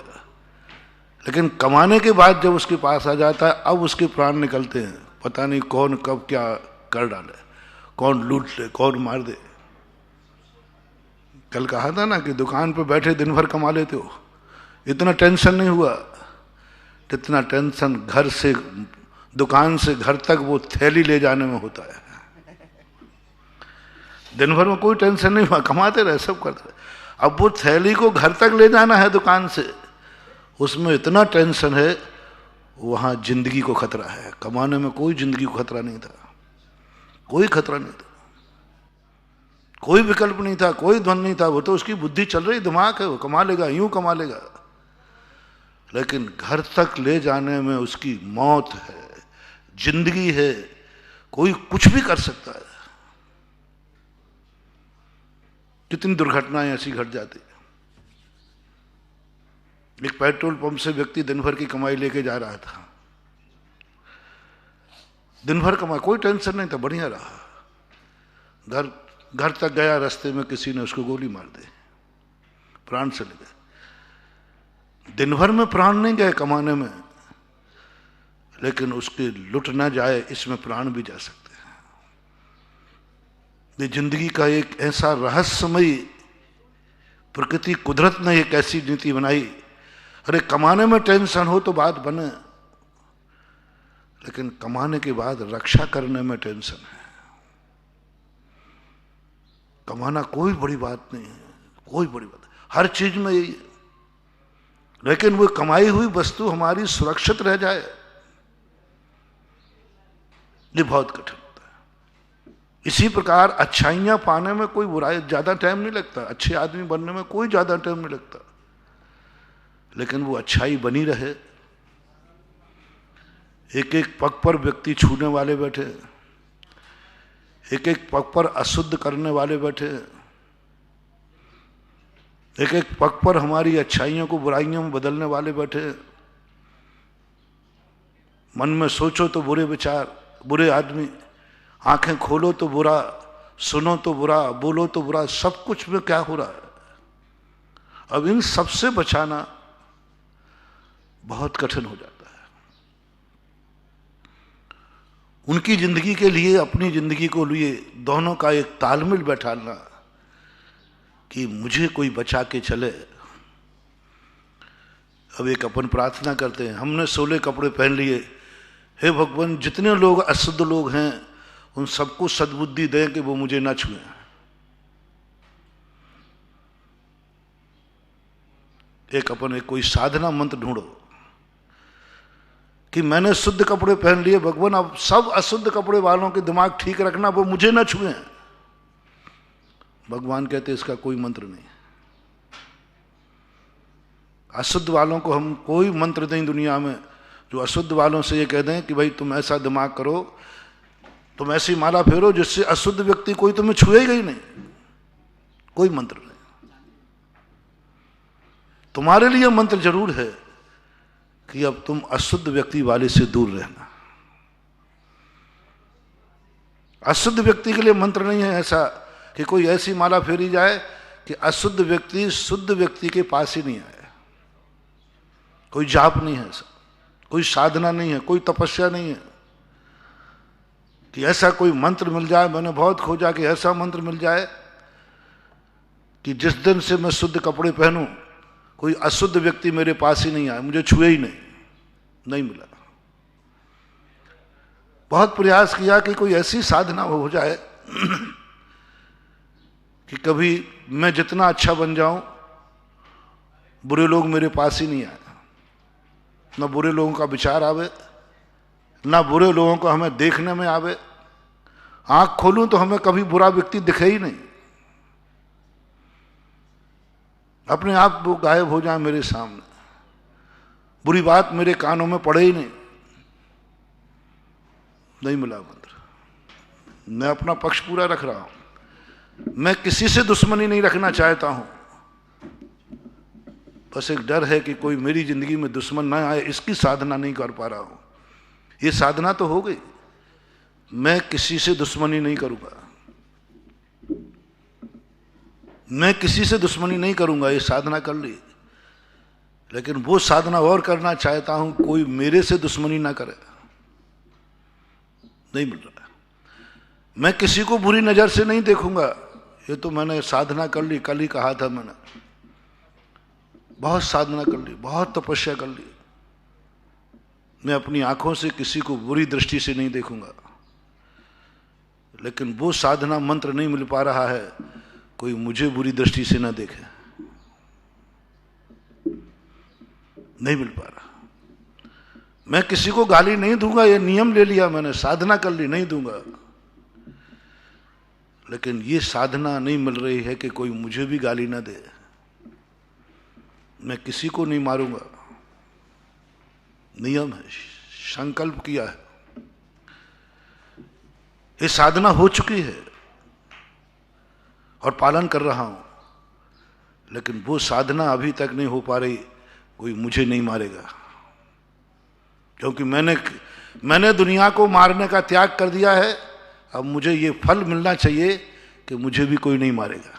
[SPEAKER 2] लेकिन कमाने के बाद जब उसके पास आ जाता है, अब उसके प्राण निकलते हैं। पता नहीं कौन कब क्या कर डाले, कौन लूट ले, कौन मार दे। कल कहा था ना कि दुकान पे बैठे दिन भर कमा लेते हो, इतना टेंशन नहीं हुआ जितना टेंशन घर से, दुकान से घर तक वो थैली ले जाने में होता है। दिन भर में कोई टेंशन नहीं हुआ, कमाते रहे, सब करते रहे। अब वो थैली को घर तक ले जाना है दुकान से, उसमें इतना टेंशन है, वहां जिंदगी को खतरा है। कमाने में कोई जिंदगी को खतरा नहीं था, कोई खतरा नहीं था, कोई विकल्प नहीं था, कोई द्वंद नहीं था। वो तो उसकी बुद्धि चल रही, दिमाग है, वो कमा लेगा, यूं कमा लेगा। लेकिन घर तक ले जाने में उसकी मौत है, जिंदगी है, कोई कुछ भी कर सकता है। कितनी दुर्घटनाएं ऐसी घट जाती। एक पेट्रोल पंप से व्यक्ति दिन भर की कमाई लेके जा रहा था, दिन भर कमाई, कोई टेंशन नहीं था, बढ़िया रहा। घर तक गया, रास्ते में किसी ने उसको गोली मार दी, प्राण चले गए। दिन भर में प्राण नहीं गए कमाने में, लेकिन उसके लुट ना जाए इसमें प्राण भी जा सकते हैं। ये जिंदगी का एक ऐसा रहस्यमयी, प्रकृति कुदरत ने एक ऐसी नीति बनाई। अरे कमाने में टेंशन हो तो बात बने, लेकिन कमाने के बाद रक्षा करने में टेंशन है। कमाना कोई बड़ी बात नहीं है, कोई बड़ी बात, हर चीज में यही है, लेकिन वो कमाई हुई वस्तु हमारी सुरक्षित रह जाए, ये बहुत कठिन होता है। इसी प्रकार अच्छाइयां पाने में कोई बुराई, ज्यादा टाइम नहीं लगता, अच्छे आदमी बनने में कोई ज्यादा टाइम नहीं लगता, लेकिन वो अच्छाई बनी रहे। एक एक पग पर व्यक्ति छूने वाले बैठे, एक एक पग पर अशुद्ध करने वाले बैठे, एक एक पग पर हमारी अच्छाइयों को बुराइयों में बदलने वाले बैठे। मन में सोचो तो बुरे विचार, बुरे आदमी, आंखें खोलो तो बुरा, सुनो तो बुरा, बोलो तो बुरा, सब कुछ में क्या हो रहा है। अब इन सबसे बचाना बहुत कठिन हो जाता है। उनकी जिंदगी के लिए, अपनी जिंदगी को लिए दोनों का एक तालमेल बैठाना कि मुझे कोई बचा के चले। अब एक अपन प्रार्थना करते हैं, हमने 16 कपड़े पहन लिए, हे भगवान जितने लोग अशुद्ध लोग हैं उन सबको सद्बुद्धि दें कि वो मुझे ना छुएं। एक अपन एक कोई साधना मंत्र ढूंढो कि मैंने शुद्ध कपड़े पहन लिए भगवान, अब सब अशुद्ध कपड़े वालों के दिमाग ठीक रखना, वो मुझे ना छुएं। भगवान कहते इसका कोई मंत्र नहीं। अशुद्ध वालों को हम कोई मंत्र दें दुनिया में जो अशुद्ध वालों से ये कह दें कि भाई तुम ऐसा दिमाग करो, तुम ऐसी माला फेरो जिससे अशुद्ध व्यक्ति कोई तुम्हें छुएगा ही नहीं, कोई मंत्र नहीं। तुम्हारे लिए मंत्र जरूर है कि अब तुम अशुद्ध व्यक्ति वाले से दूर रहना। अशुद्ध व्यक्ति के लिए मंत्र नहीं है ऐसा कि कोई ऐसी माला फेरी जाए कि अशुद्ध व्यक्ति शुद्ध व्यक्ति के पास ही नहीं आए। कोई जाप नहीं है ऐसा, कोई साधना नहीं है, कोई तपस्या नहीं है कि ऐसा कोई मंत्र मिल जाए। मैंने बहुत खोजा कि ऐसा मंत्र मिल जाए कि जिस दिन से मैं शुद्ध कपड़े पहनूं कोई अशुद्ध व्यक्ति मेरे पास ही नहीं आए, मुझे छुए ही नहीं मिला। बहुत प्रयास किया कि कोई ऐसी साधना हो जाए कि कभी मैं जितना अच्छा बन जाऊं बुरे लोग मेरे पास ही नहीं आए, ना बुरे लोगों का विचार आवे, ना बुरे लोगों को हमें देखने में आवे। आंख खोलूं तो हमें कभी बुरा व्यक्ति दिखे ही नहीं, अपने आप वो गायब हो जाए मेरे सामने, बुरी बात मेरे कानों में पड़े ही नहीं मिला मंत्र। मैं अपना पक्ष पूरा रख रहा हूं, मैं किसी से दुश्मनी नहीं रखना चाहता हूं, बस एक डर है कि कोई मेरी जिंदगी में दुश्मन ना आए, इसकी साधना नहीं कर पा रहा हूं। ये साधना तो हो गई, मैं किसी से दुश्मनी नहीं करूंगा, मैं किसी से दुश्मनी नहीं करूंगा, ये साधना कर ली। लेकिन वो साधना और करना चाहता हूं कोई मेरे से दुश्मनी ना करे, नहीं मिल रहा। मैं किसी को बुरी नजर से नहीं देखूंगा, ये तो मैंने साधना कर ली, कल ही कहा था मैंने, बहुत साधना कर ली, बहुत तपस्या कर ली। मैं अपनी आंखों से किसी को बुरी दृष्टि से नहीं देखूंगा, लेकिन वो साधना मंत्र नहीं मिल पा रहा है कोई मुझे बुरी दृष्टि से ना देखे, नहीं मिल पा रहा। मैं किसी को गाली नहीं दूंगा, ये नियम ले लिया मैंने, साधना कर ली, नहीं दूंगा। लेकिन ये साधना नहीं मिल रही है कि कोई मुझे भी गाली ना दे, मैं किसी को नहीं मारूंगा, नियम है, संकल्प किया है, ये साधना हो चुकी है और पालन कर रहा हूं। लेकिन वो साधना अभी तक नहीं हो पा रही, कोई मुझे नहीं मारेगा, क्योंकि मैंने दुनिया को मारने का त्याग कर दिया है। अब मुझे ये फल मिलना चाहिए कि मुझे भी कोई नहीं मारेगा,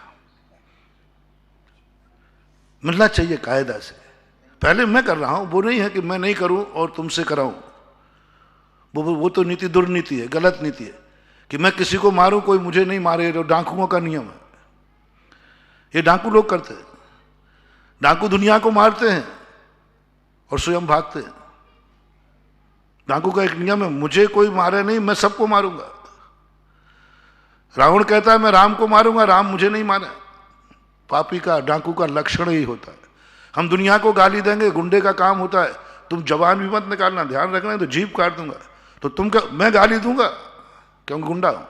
[SPEAKER 2] मिलना चाहिए कायदा से। पहले मैं कर रहा हूं, वो नहीं है कि मैं नहीं करूं और तुमसे कराऊं। वो तो नीति दुर्नीति है, गलत नीति है कि मैं किसी को मारूं कोई मुझे नहीं मारे, जो डाकुओं का नियम है। ये डाकू लोग करते हैं, डाकू दुनिया को मारते हैं और स्वयं भागते हैं। डाकू का एक नियम है, मुझे कोई मारे नहीं, मैं सबको मारूंगा। रावण कहता है मैं राम को मारूंगा, राम मुझे नहीं मारे। पापी का, डाकू का लक्षण ही होता है। हम दुनिया को गाली देंगे, गुंडे का काम होता है तुम जबान भी मत निकालना, ध्यान रखना, तो जीभ काट दूंगा। तो तुम क्या, मैं गाली दूंगा क्यों? गुंडा हूं।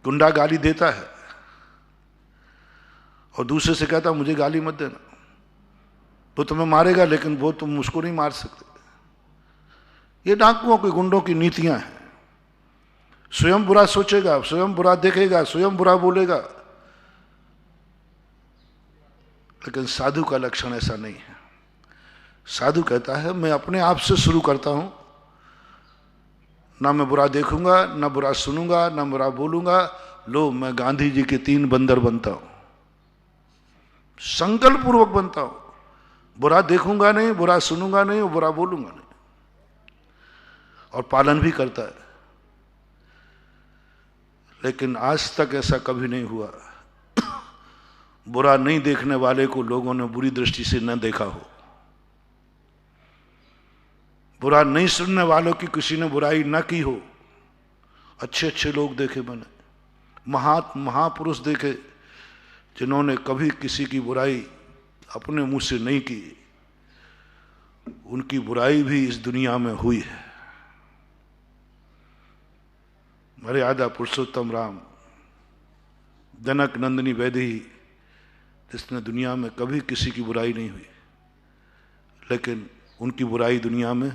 [SPEAKER 2] गुंडा गाली देता है और दूसरे से कहता मुझे गाली मत देना, वो तुम्हें मारेगा लेकिन वो तुम उसको नहीं मार सकते। ये डाकुओं की, गुंडों की नीतियां हैं। स्वयं बुरा सोचेगा, स्वयं बुरा देखेगा, स्वयं बुरा बोलेगा। लेकिन साधु का लक्षण ऐसा नहीं है। साधु कहता है मैं अपने आप से शुरू करता हूं, ना मैं बुरा देखूंगा, ना बुरा सुनूंगा, ना बुरा बोलूंगा। लो मैं गांधी जी के 3 बंदर बनता हूं, संकल्प पूर्वक बनता हूं। बुरा देखूंगा नहीं, बुरा सुनूंगा नहीं और बुरा बोलूंगा नहीं, और पालन भी करता है। लेकिन आज तक ऐसा कभी नहीं हुआ बुरा नहीं देखने वाले को लोगों ने बुरी दृष्टि से न देखा हो, बुरा नहीं सुनने वालों की किसी ने बुराई न की हो। अच्छे अच्छे लोग देखे मैंने, महापुरुष देखे जिन्होंने कभी किसी की बुराई अपने मुंह से नहीं की। उनकी बुराई भी इस दुनिया में हुई है। मर्यादा पुरुषोत्तम राम, जनक नंदिनी वैदेही, जिसने दुनिया में कभी किसी की बुराई नहीं हुई, लेकिन उनकी बुराई दुनिया में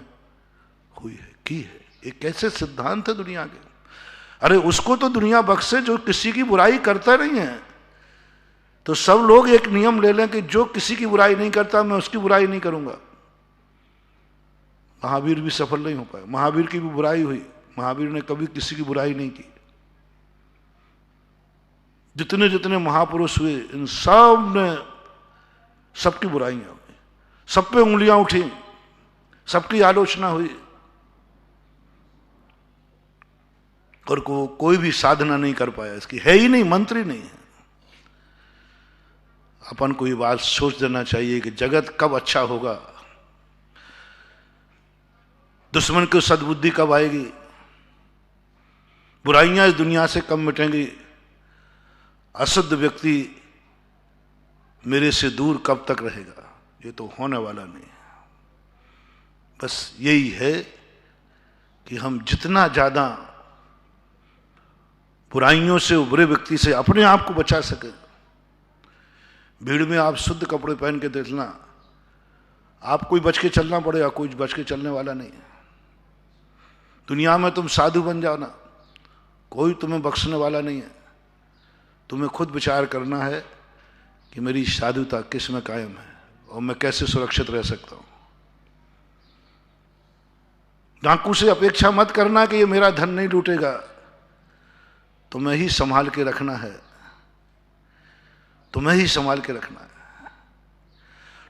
[SPEAKER 2] हुई है, की है। ये कैसे सिद्धांत है दुनिया के। अरे उसको तो दुनिया बख्शे जो किसी की बुराई करता नहीं है। तो सब लोग एक नियम ले लें कि जो किसी की बुराई नहीं करता मैं उसकी बुराई नहीं करूंगा। महावीर भी सफल नहीं हो पाए। महावीर की भी बुराई हुई, महावीर ने कभी किसी की बुराई नहीं की। जितने जितने महापुरुष हुए इन सब ने सबकी बुराइयां हुई, सब पे उंगलियां उठी, सबकी आलोचना हुई, और कोई भी साधना नहीं कर पाया इसकी। है ही नहीं, मंत्र ही नहीं है। अपन को ये बात सोच देना चाहिए कि जगत कब अच्छा होगा, दुश्मन को सद्बुद्धि कब आएगी, बुराइयां इस दुनिया से कब मिटेंगी, अशुद्ध व्यक्ति मेरे से दूर कब तक रहेगा। ये तो होने वाला नहीं है। बस यही है कि हम जितना ज्यादा बुराइयों से, बुरे व्यक्ति से अपने आप को बचा सके। भीड़ में आप शुद्ध कपड़े पहन के देखना, आपको ही बच के चलना पड़ेगा, कोई बच के चलने वाला नहीं है। दुनिया में तुम साधु बन जाओ ना, कोई तुम्हें बख्शने वाला नहीं है। तुम्हें खुद विचार करना है कि मेरी साधुता किस में कायम है और मैं कैसे सुरक्षित रह सकता हूं। डाकू से अपेक्षा मत करना कि ये मेरा धन नहीं लूटेगा। तुम्हें ही संभाल के रखना है, तुम्हें ही संभाल के रखना है।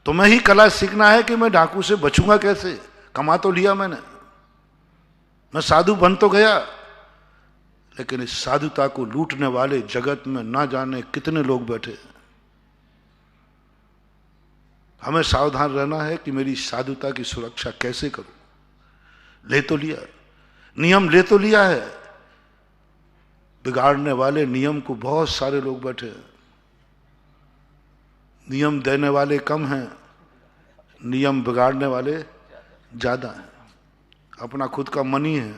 [SPEAKER 2] तुम्हें ही कला सीखना है कि मैं डाकू से बचूंगा कैसे। कमा तो लिया मैंने, मैं साधु बन तो गया, लेकिन इस साधुता को लूटने वाले जगत में ना जाने कितने लोग बैठे। हमें सावधान रहना है कि मेरी साधुता की सुरक्षा कैसे करूं। ले तो लिया, नियम ले तो लिया है, बिगाड़ने वाले नियम को बहुत सारे लोग बैठे हैं। नियम देने वाले कम हैं, नियम बिगाड़ने वाले ज्यादा हैं। अपना खुद का मन ही है,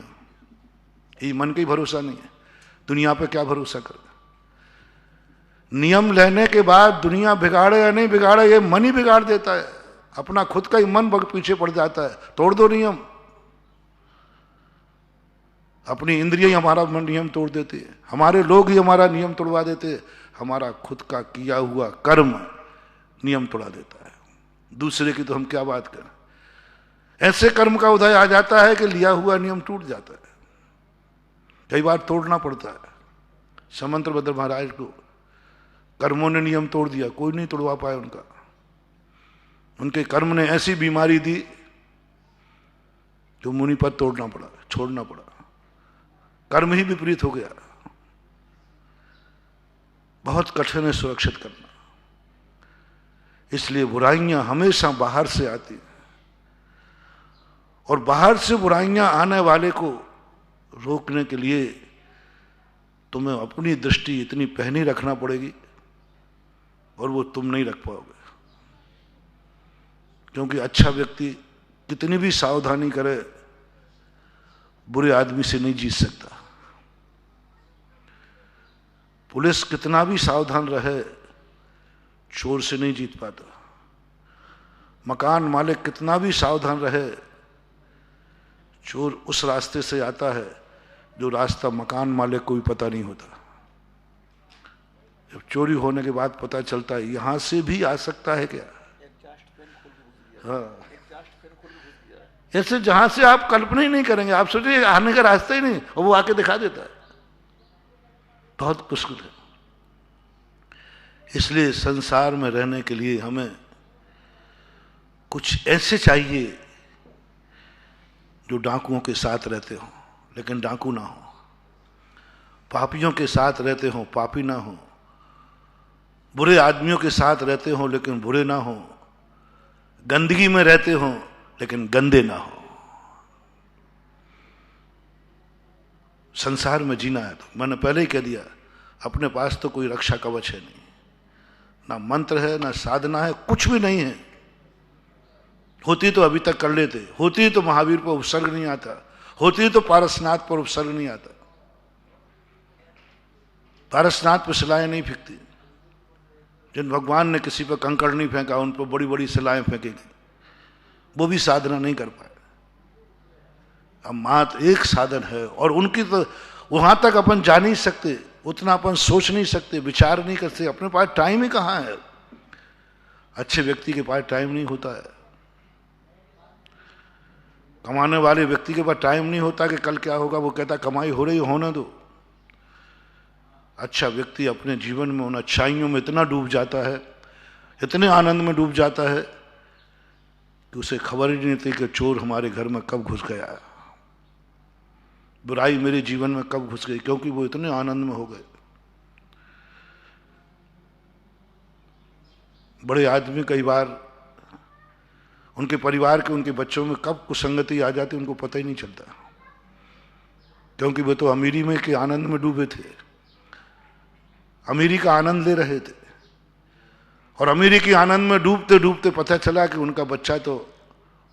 [SPEAKER 2] ये मन का ही भरोसा नहीं है। दुनिया पे क्या भरोसा कर। नियम लेने के बाद दुनिया बिगाड़े या नहीं बिगाड़े, ये मन ही बिगाड़ देता है। अपना खुद का ही मन पीछे पड़ जाता है। तोड़ दो नियम। अपनी इंद्रिय ही हमारा नियम तोड़ देते हैं, हमारे लोग ही हमारा नियम तोड़वा देते हैं। हमारा खुद का किया हुआ कर्म नियम तोड़ा देता है। दूसरे की तो हम क्या बात करें। ऐसे कर्म का उदय आ जाता है कि लिया हुआ नियम टूट जाता है। कई बार तोड़ना पड़ता है। समंतभद्र महाराज को कर्मों ने नियम तोड़ दिया, कोई नहीं तोड़वा पाया उनका। उनके कर्म ने ऐसी बीमारी दी तो मुनिपद तोड़ना पड़ा, छोड़ना पड़ा, कर्म ही विपरीत हो गया। बहुत कठिन है सुरक्षित करना। इसलिए बुराइयां हमेशा बाहर से आती हैं, और बाहर से बुराइयां आने वाले को रोकने के लिए तुम्हें अपनी दृष्टि इतनी पहनी रखना पड़ेगी, और वो तुम नहीं रख पाओगे। क्योंकि अच्छा व्यक्ति कितनी भी सावधानी करे, बुरे आदमी से नहीं जीत सकता। पुलिस कितना भी सावधान रहे, चोर से नहीं जीत पाता। मकान मालिक कितना भी सावधान रहे, चोर उस रास्ते से आता है जो रास्ता मकान मालिक को भी पता नहीं होता। जब चोरी होने के बाद पता चलता है यहां से भी आ सकता है क्या, हाँ, ऐसे जहां से आप कल्पना ही नहीं करेंगे। आप सोचिए आने का रास्ता ही नहीं, और वो आके दिखा देता है। बहुत मुश्किल है। इसलिए संसार में रहने के लिए हमें कुछ ऐसे चाहिए जो डाकुओं के साथ रहते हो लेकिन डाकू ना हो, पापियों के साथ रहते हो पापी ना हो, बुरे आदमियों के साथ रहते हो लेकिन बुरे ना हो, गंदगी में रहते हो लेकिन गंदे ना हो। संसार में जीना है तो मैंने पहले ही कह दिया, अपने पास तो कोई रक्षा कवच है नहीं, ना मंत्र है, ना साधना है, कुछ भी नहीं है। होती तो अभी तक कर लेते, होती तो महावीर पर उपसर्ग नहीं आता, होती तो पारसनाथ पर उपसर्ग नहीं आता। पारसनाथ पर सिलाएं नहीं फेंकती। जिन भगवान ने किसी पर कंकड़ नहीं फेंका उन पर बड़ी बड़ी सिलाएं फेंकेंगे, वो भी साधना नहीं कर पाए। अब मात्र एक साधन है, और उनकी तो वहां तक अपन जा नहीं सकते, उतना अपन सोच नहीं सकते, विचार नहीं कर सकते। अपने पास टाइम ही कहाँ है। अच्छे व्यक्ति के पास टाइम नहीं होता है। कमाने वाले व्यक्ति के पास टाइम नहीं होता कि कल क्या होगा। वो कहता कमाई हो रही होने दो। अच्छा व्यक्ति अपने जीवन में उन अच्छाइयों में इतना डूब जाता है, इतने आनंद में डूब जाता है कि उसे खबर ही नहीं थी कि चोर हमारे घर में कब घुस गया, बुराई मेरे जीवन में कब घुस गई, क्योंकि वो इतने आनंद में हो गए। बड़े आदमी कई बार उनके परिवार के, उनके बच्चों में कब कुसंगति आ जाती उनको पता ही नहीं चलता, क्योंकि वो तो अमीरी में के आनंद में डूबे थे, अमीरी का आनंद ले रहे थे। और अमीरी के आनंद में डूबते डूबते पता चला कि उनका बच्चा तो,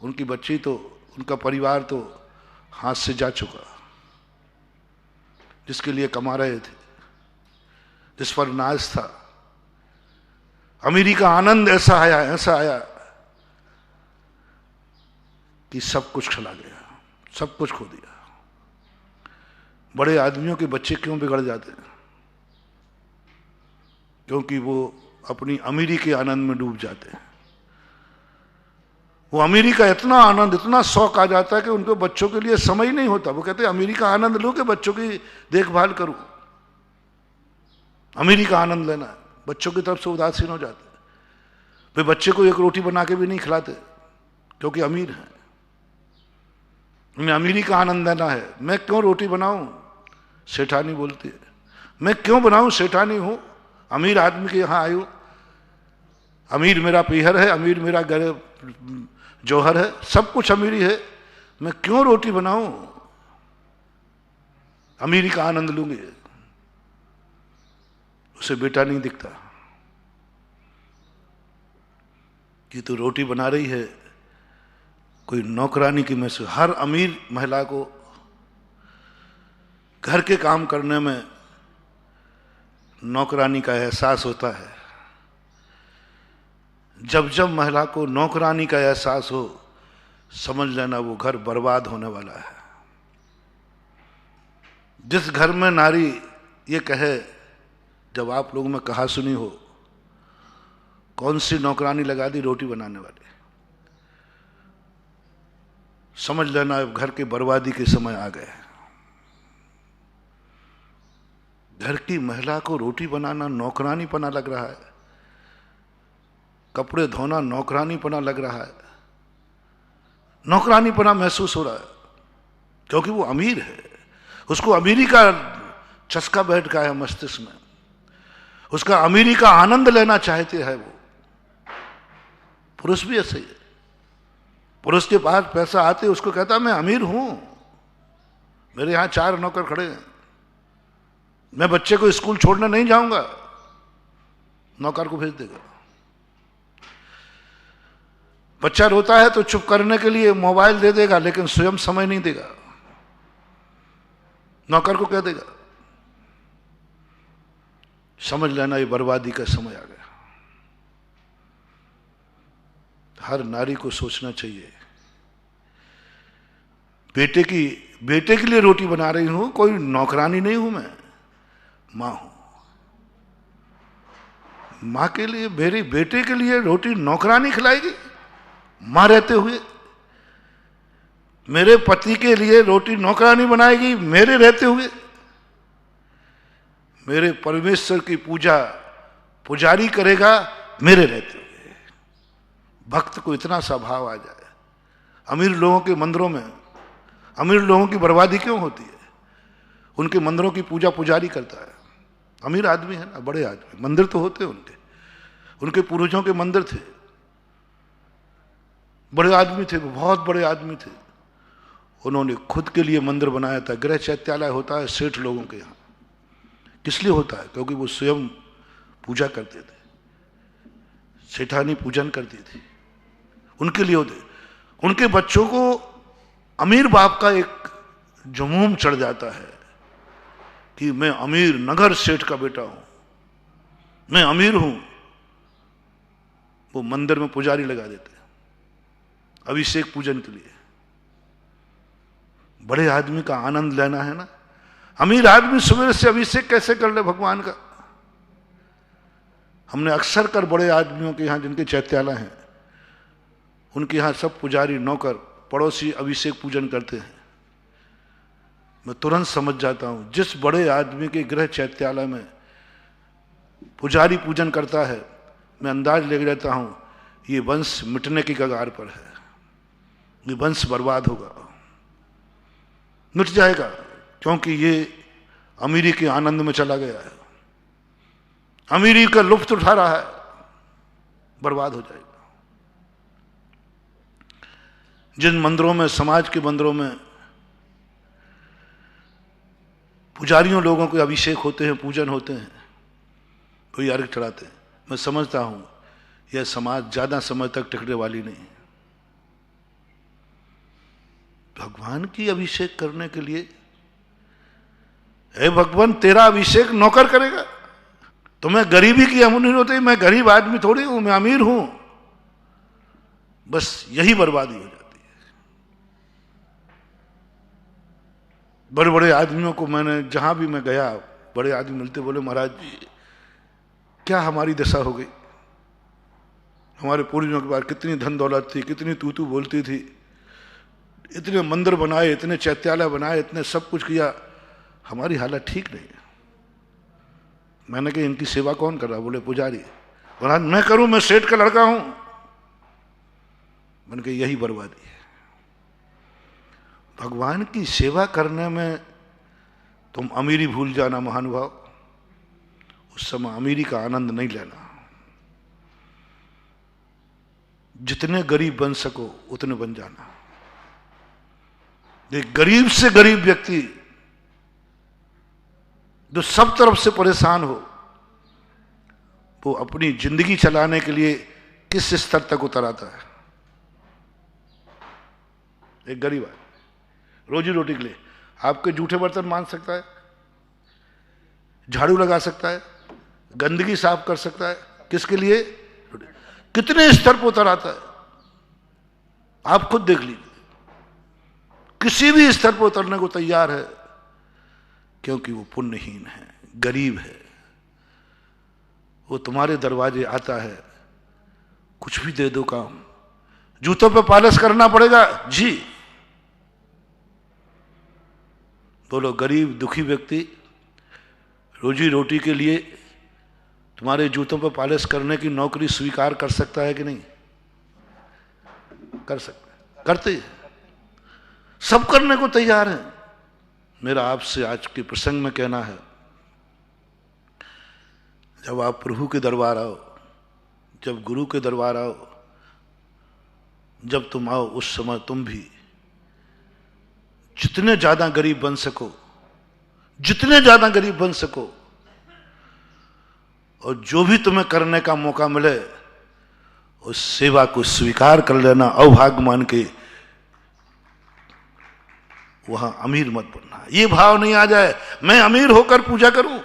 [SPEAKER 2] उनकी बच्ची तो, उनका परिवार तो हाथ से जा चुका, जिसके लिए कमा रहे थे, जिस पर नाज था। अमीरी का आनंद ऐसा आया कि सब कुछ खला गया, सब कुछ खो दिया। बड़े आदमियों के बच्चे क्यों बिगड़ जाते हैं? क्योंकि वो अपनी अमीरी के आनंद में डूब जाते हैं। वो अमीरी का इतना आनंद, इतना शौक आ जाता है कि उनको बच्चों के लिए समय ही नहीं होता। वो कहते हैं अमीरी का आनंद लो कि बच्चों की देखभाल करूं। अमीरी का आनंद लेना है, बच्चों की तरफ से उदासीन हो जाते हैं। वे बच्चे को एक रोटी बना के भी नहीं खिलाते क्योंकि अमीर हैं। उन्हें अमीरी का आनंद लेना है। मैं क्यों रोटी बनाऊं, सेठानी बोलती है। मैं क्यों बनाऊं, सेठानी हूं, अमीर आदमी के यहां आयु, अमीर मेरा पीहर है, अमीर मेरा जौहर है, सब कुछ अमीरी है, मैं क्यों रोटी बनाऊं, अमीरी का आनंद लूंगी। उसे बेटा नहीं दिखता कि तू रोटी बना रही है कोई नौकरानी की में से। हर अमीर महिला को घर के काम करने में नौकरानी का एहसास होता है। जब जब महिला को नौकरानी का एहसास हो, समझ लेना वो घर बर्बाद होने वाला है। जिस घर में नारी ये कहे, जब आप लोगों में कहा सुनी हो, कौन सी नौकरानी लगा दी रोटी बनाने वाले, समझ लेना अब घर के बर्बादी के समय आ गए। घर की महिला को रोटी बनाना नौकरानी पना लग रहा है, कपड़े धोना नौकरानी पना लग रहा है, नौकरानी पना महसूस हो रहा है। क्योंकि वो अमीर है, उसको अमीरी का चस्का बैठ गया है मस्तिष्क में, उसका अमीरी का आनंद लेना चाहते हैं वो। पुरुष भी ऐसे ही है, पुरुष के पास पैसा आते उसको कहता मैं अमीर हूं, मेरे यहां 4 नौकर खड़े हैं, मैं बच्चे को स्कूल छोड़ने नहीं जाऊंगा, नौकर को भेज देगा। बच्चा रोता है तो चुप करने के लिए मोबाइल दे देगा, लेकिन स्वयं समय नहीं देगा, नौकर को कह देगा। समझ लेना ये बर्बादी का समय आ गया। हर नारी को सोचना चाहिए, बेटे के लिए रोटी बना रही हूं, कोई नौकरानी नहीं हूं मैं, मां हूं। मां के लिए, मेरे बेटे के लिए रोटी नौकरानी खिलाएगी मां रहते हुए? मेरे पति के लिए रोटी नौकरानी बनाएगी मेरे रहते हुए? मेरे परमेश्वर की पूजा पुजारी करेगा मेरे रहते हुए। भक्त को इतना सा भाव आ जाए। अमीर लोगों के मंदिरों में अमीर लोगों की बर्बादी क्यों होती है? उनके मंदिरों की पूजा पुजारी करता है। अमीर आदमी है ना, बड़े आदमी, मंदिर तो होते उनके पूर्वजों के मंदिर थे, बड़े आदमी थे, बहुत बड़े आदमी थे। उन्होंने खुद के लिए मंदिर बनाया था। गृह चैत्यालय होता है सेठ लोगों के यहाँ, किस लिए होता है? क्योंकि वो स्वयं पूजा करते थे, सेठानी पूजन करती थी, उनके लिए होते। उनके बच्चों को अमीर बाप का एक जुनून चढ़ जाता है कि मैं अमीर नगर सेठ का बेटा हूं, मैं अमीर हूं। वो मंदिर में पुजारी लगा देते अभिषेक पूजन के लिए। बड़े आदमी का आनंद लेना है ना। अमीर आदमी सवेरे से अभिषेक कैसे कर ले भगवान का? हमने अक्सर कर बड़े आदमियों के यहां जिनके चैत्यालय हैं, उनके यहां सब पुजारी नौकर पड़ोसी अभिषेक पूजन करते हैं। मैं तुरंत समझ जाता हूं, जिस बड़े आदमी के गृह चैत्यालय में पुजारी पूजन करता है, मैं अंदाज ले लेता हूं ये वंश मिटने की कगार पर है, ये वंश बर्बाद होगा, मिट जाएगा, क्योंकि ये अमीरी के आनंद में चला गया है, अमीरी का लुत्फ उठा रहा है, बर्बाद हो जाएगा। जिन मंदिरों में, समाज के मंदिरों में पुजारियों लोगों के अभिषेक होते हैं, पूजन होते हैं, कोई अर्घ चढ़ाते हैं, मैं समझता हूं यह समाज ज्यादा समय तक टिकने वाली नहीं है। भगवान की अभिषेक करने के लिए, हे भगवान तेरा अभिषेक नौकर करेगा? तो मैं गरीबी की हम नहीं होती, मैं गरीब आदमी थोड़ी हूं, मैं अमीर हूं। बस यही बर्बादी हो जाती है। बड़े बड़े आदमियों को मैंने, जहां भी मैं गया, बड़े आदमी मिलते, बोले महाराज जी क्या हमारी दशा हो गई? हमारे पूर्वजों के पास कितनी धन दौलत थी, कितनी तू बोलती थी, इतने मंदिर बनाए, इतने चैत्यालय बनाए, इतने सब कुछ किया, हमारी हालत ठीक नहीं है। मैंने कहा इनकी सेवा कौन कर रहा? बोले पुजारी। महाराज मैं करूं, मैं सेठ का लड़का हूं। मैंने कहा यही बर्बादी है। भगवान की सेवा करने में तुम अमीरी भूल जाना महानुभाव, उस समय अमीरी का आनंद नहीं लेना। जितने गरीब बन सको उतने बन जाना। एक गरीब से गरीब व्यक्ति जो सब तरफ से परेशान हो, वो अपनी जिंदगी चलाने के लिए किस स्तर तक उतर आता है? एक गरीब आदमी रोजी रोटी के लिए आपके जूठे बर्तन मान सकता है, झाड़ू लगा सकता है, गंदगी साफ कर सकता है, किसके लिए? कितने स्तर पर उतर आता है आप खुद देख लीजिए। किसी भी स्तर पर उतरने को तैयार है, क्योंकि वो पुण्यहीन है, गरीब है। वो तुम्हारे दरवाजे आता है, कुछ भी दे दो काम, जूतों पे पॉलिश करना पड़ेगा जी। बोलो गरीब दुखी व्यक्ति रोजी रोटी के लिए तुम्हारे जूतों पर पॉलिश करने की नौकरी स्वीकार कर सकता है कि नहीं? कर सकता है, करते हैं। सब करने को तैयार है। मेरा आपसे आज के प्रसंग में कहना है, जब आप प्रभु के दरबार आओ, जब गुरु के दरबार आओ, जब तुम आओ, उस समय तुम भी जितने ज्यादा गरीब बन सको, जितने ज्यादा गरीब बन सको, और जो भी तुम्हें करने का मौका मिले उस सेवा को स्वीकार कर लेना, अभाग्य मान के। वहां अमीर मत बनना। ये भाव नहीं आ जाए मैं अमीर होकर पूजा करूं,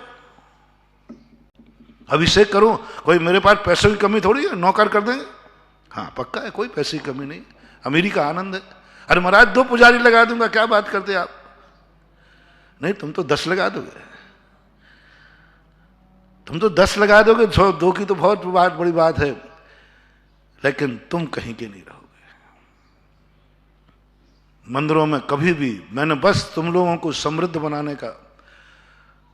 [SPEAKER 2] अभिषेक करूं, कोई मेरे पास पैसों की कमी थोड़ी है, नौकर कर देंगे। हाँ पक्का है, कोई पैसे की कमी नहीं, अमीरी का आनंद है। अरे महाराज 2 पुजारी लगा दूंगा, क्या बात करते आप? नहीं, तुम तो 10 लगा दोगे, तुम तो 10 लगा दोगे, 2 की तो बहुत बड़ी बात है, लेकिन तुम कहीं के नहीं रहोगे। मंदिरों में कभी भी मैंने बस तुम लोगों को समृद्ध बनाने का,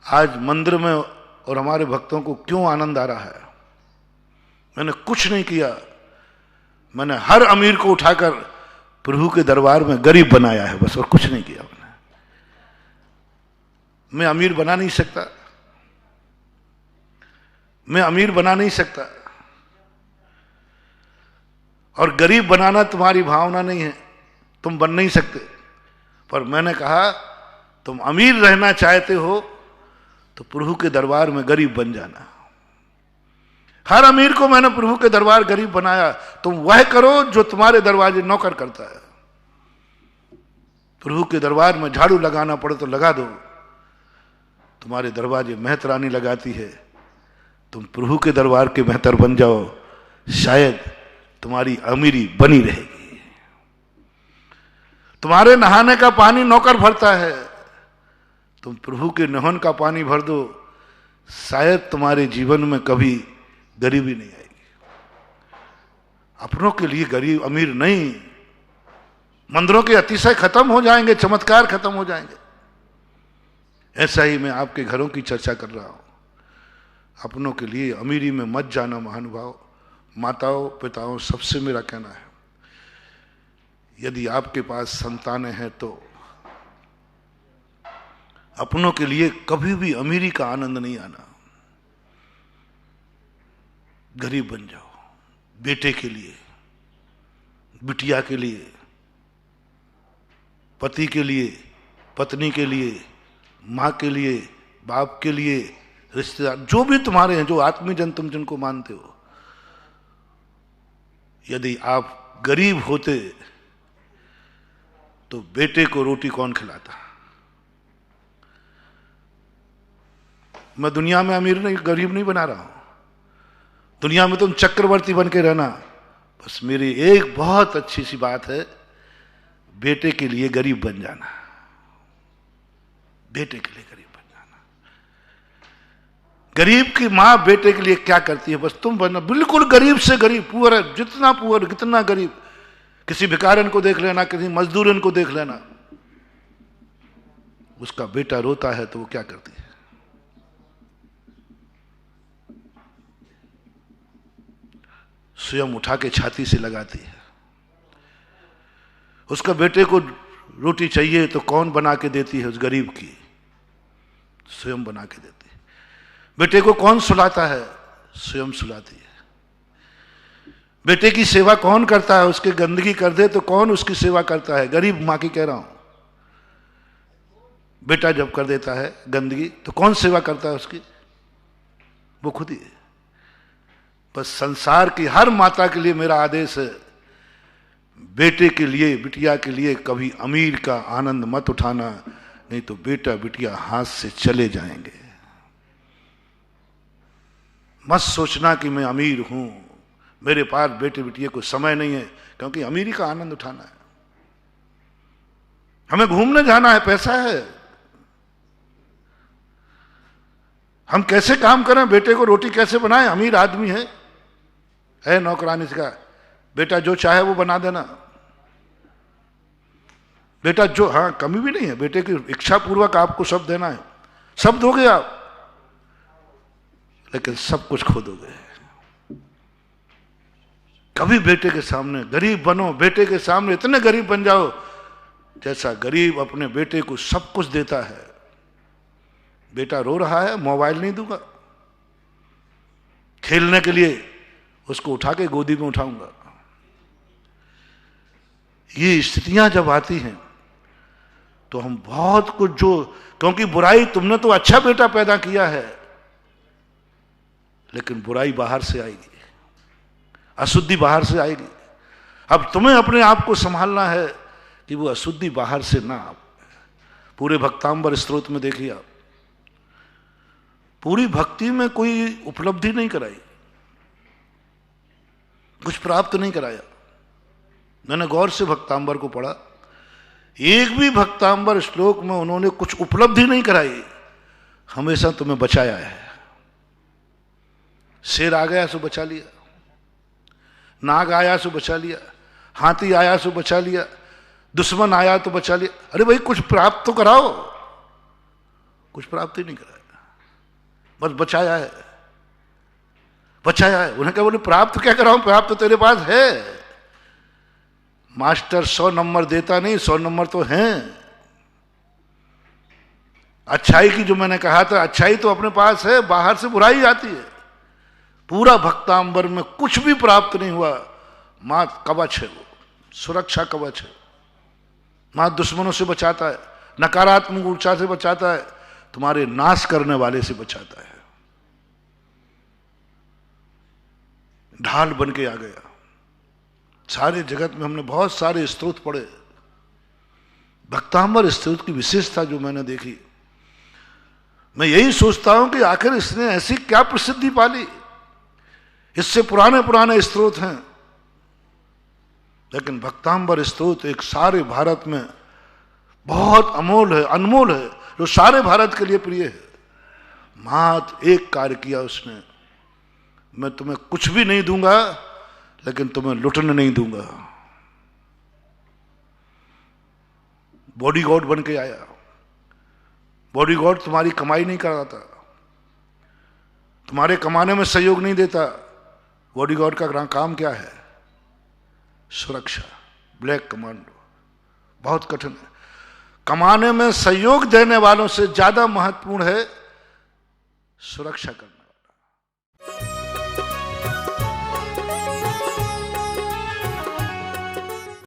[SPEAKER 2] आज मंदिर में और हमारे भक्तों को क्यों आनंद आ रहा है, मैंने कुछ नहीं किया। मैंने हर अमीर को उठाकर प्रभु के दरबार में गरीब बनाया है, बस, और कुछ नहीं किया मैंने। मैं अमीर बना नहीं सकता, मैं अमीर बना नहीं सकता, और गरीब बनाना तुम्हारी भावना नहीं है, तुम बन नहीं सकते। पर मैंने कहा तुम अमीर रहना चाहते हो तो प्रभु के दरबार में गरीब बन जाना। हर अमीर को मैंने प्रभु के दरबार गरीब बनाया। तुम वह करो जो तुम्हारे दरवाजे नौकर करता है। प्रभु के दरबार में झाड़ू लगाना पड़े तो लगा दो, तुम्हारे दरवाजे मेहतरानी लगाती है, तुम प्रभु के दरबार के मेहतर बन जाओ, शायद तुम्हारी अमीरी बनी रहेगी। तुम्हारे नहाने का पानी नौकर भरता है, तुम प्रभु के नहन का पानी भर दो, शायद तुम्हारे जीवन में कभी गरीबी नहीं आएगी। अपनों के लिए गरीब अमीर नहीं, मंदिरों के अतिशय खत्म हो जाएंगे, चमत्कार खत्म हो जाएंगे। ऐसा ही मैं आपके घरों की चर्चा कर रहा हूं। अपनों के लिए अमीरी में मत जाना महानुभाव। माताओं पिताओं सबसे मेरा कहना है, यदि आपके पास संतानें हैं तो अपनों के लिए कभी भी अमीरी का आनंद नहीं आना, गरीब बन जाओ। बेटे के लिए, बिटिया के लिए, पति के लिए, पत्नी के लिए, मां के लिए, बाप के लिए, रिश्तेदार जो भी तुम्हारे हैं, जो आत्मीयजन तुम जिनको मानते हो, यदि आप गरीब होते तो बेटे को रोटी कौन खिलाता? मैं दुनिया में अमीर नहीं, गरीब नहीं बना रहा हूं। दुनिया में तुम चक्रवर्ती बन के रहना, बस मेरी एक बहुत अच्छी सी बात है, बेटे के लिए गरीब बन जाना। बेटे के लिए गरीब बन जाना। गरीब की मां बेटे के लिए क्या करती है, बस तुम बनना बिल्कुल गरीब से गरीब, पुअर है, जितना पुअर कितना गरीब। किसी भिखारन को देख लेना, किसी मजदूरन को देख लेना, उसका बेटा रोता है तो वो क्या करती है? स्वयं उठा के छाती से लगाती है। उसका बेटे को रोटी चाहिए तो कौन बना के देती है? उस गरीब की स्वयं बना के देती है। बेटे को कौन सुलाता है? स्वयं सुलाती है। बेटे की सेवा कौन करता है? उसके गंदगी कर दे तो कौन उसकी सेवा करता है? गरीब मां की कह रहा हूं। बेटा जब कर देता है गंदगी तो कौन सेवा करता है उसकी? वो खुद ही है। बस संसार की हर माता के लिए मेरा आदेश है, बेटे के लिए, बिटिया के लिए कभी अमीर का आनंद मत उठाना, नहीं तो बेटा बिटिया हाथ से चले जाएंगे। मत सोचना कि मैं अमीर हूं, मेरे पास बेटे बिटिया को समय नहीं है, क्योंकि अमीरी का आनंद उठाना है। हमें घूमने जाना है, पैसा है। हम कैसे काम करें, बेटे को रोटी कैसे बनाएं? अमीर आदमी है नौकरानी से कहा, बेटा जो चाहे वो बना देना। बेटा जो, हाँ कमी भी नहीं है, बेटे की इच्छा पूर्वक आपको सब देना है, सब दोगे आप, लेकिन सब कुछ खो दोगे। कभी बेटे के सामने गरीब बनो, बेटे के सामने इतने गरीब बन जाओ जैसा गरीब अपने बेटे को सब कुछ देता है, बेटा रो रहा है, मोबाइल नहीं दूंगा, खेलने के लिए उसको उठा के गोदी में उठाऊंगा। ये स्थितियां जब आती हैं तो हम बहुत कुछ क्योंकि बुराई, तुमने तो अच्छा बेटा पैदा किया है, लेकिन बुराई बाहर से आएगी, अशुद्धि बाहर से आएगी। अब तुम्हें अपने आप को संभालना है कि वो अशुद्धि बाहर से ना आए। पूरे भक्तांबर स्तोत्र में देखिए आप, पूरी भक्ति में कोई उपलब्धि नहीं कराई, कुछ प्राप्त नहीं कराया। मैंने गौर से भक्तांबर को पढ़ा, एक भी भक्तांबर श्लोक में उन्होंने कुछ उपलब्धि नहीं कराई, हमेशा तुम्हें बचाया है। शेर आ गया सो बचा लिया, नाग आया सो बचा लिया, हाथी आया सो बचा लिया, दुश्मन आया तो बचा लिया। अरे भाई कुछ प्राप्त तो कराओ, कुछ प्राप्त ही नहीं कराया, बस बचाया है, बचाया है। उन्हें क्या बोले प्राप्त क्या कराऊं, प्राप्त तो तेरे पास है। मास्टर 100 नंबर देता नहीं, 100 नंबर तो हैं। अच्छाई की जो मैंने कहा था, अच्छाई तो अपने पास है, बाहर से बुराई आती है। पूरा भक्तांबर में कुछ भी प्राप्त नहीं हुआ, मां कवच है, वो सुरक्षा कवच है। मां दुश्मनों से बचाता है, नकारात्मक ऊर्जा से बचाता है, तुम्हारे नाश करने वाले से बचाता है। ढाल बन के आ गया। सारे जगत में हमने बहुत सारे स्तोत्र पढ़े, भक्तांबर स्तोत्र की विशेषता जो मैंने देखी, मैं यही सोचता हूं कि आखिर इसने ऐसी क्या प्रसिद्धि पाली। इससे पुराने पुराने स्तोत्र हैं, लेकिन भक्तांबर स्तोत्र एक सारे भारत में बहुत अमोल है, अनमोल है, जो सारे भारत के लिए प्रिय है। मात्र एक कार्य किया उसने, मैं तुम्हें कुछ भी नहीं दूंगा, लेकिन तुम्हें लुटने नहीं दूंगा। बॉडीगार्ड बन के आया। बॉडीगार्ड तुम्हारी कमाई नहीं कराता, तुम्हारे कमाने में सहयोग नहीं देता। बॉडीगार्ड का काम क्या है? सुरक्षा। ब्लैक कमांडो बहुत कठिन है। कमाने में सहयोग देने वालों से ज्यादा महत्वपूर्ण है सुरक्षा करना।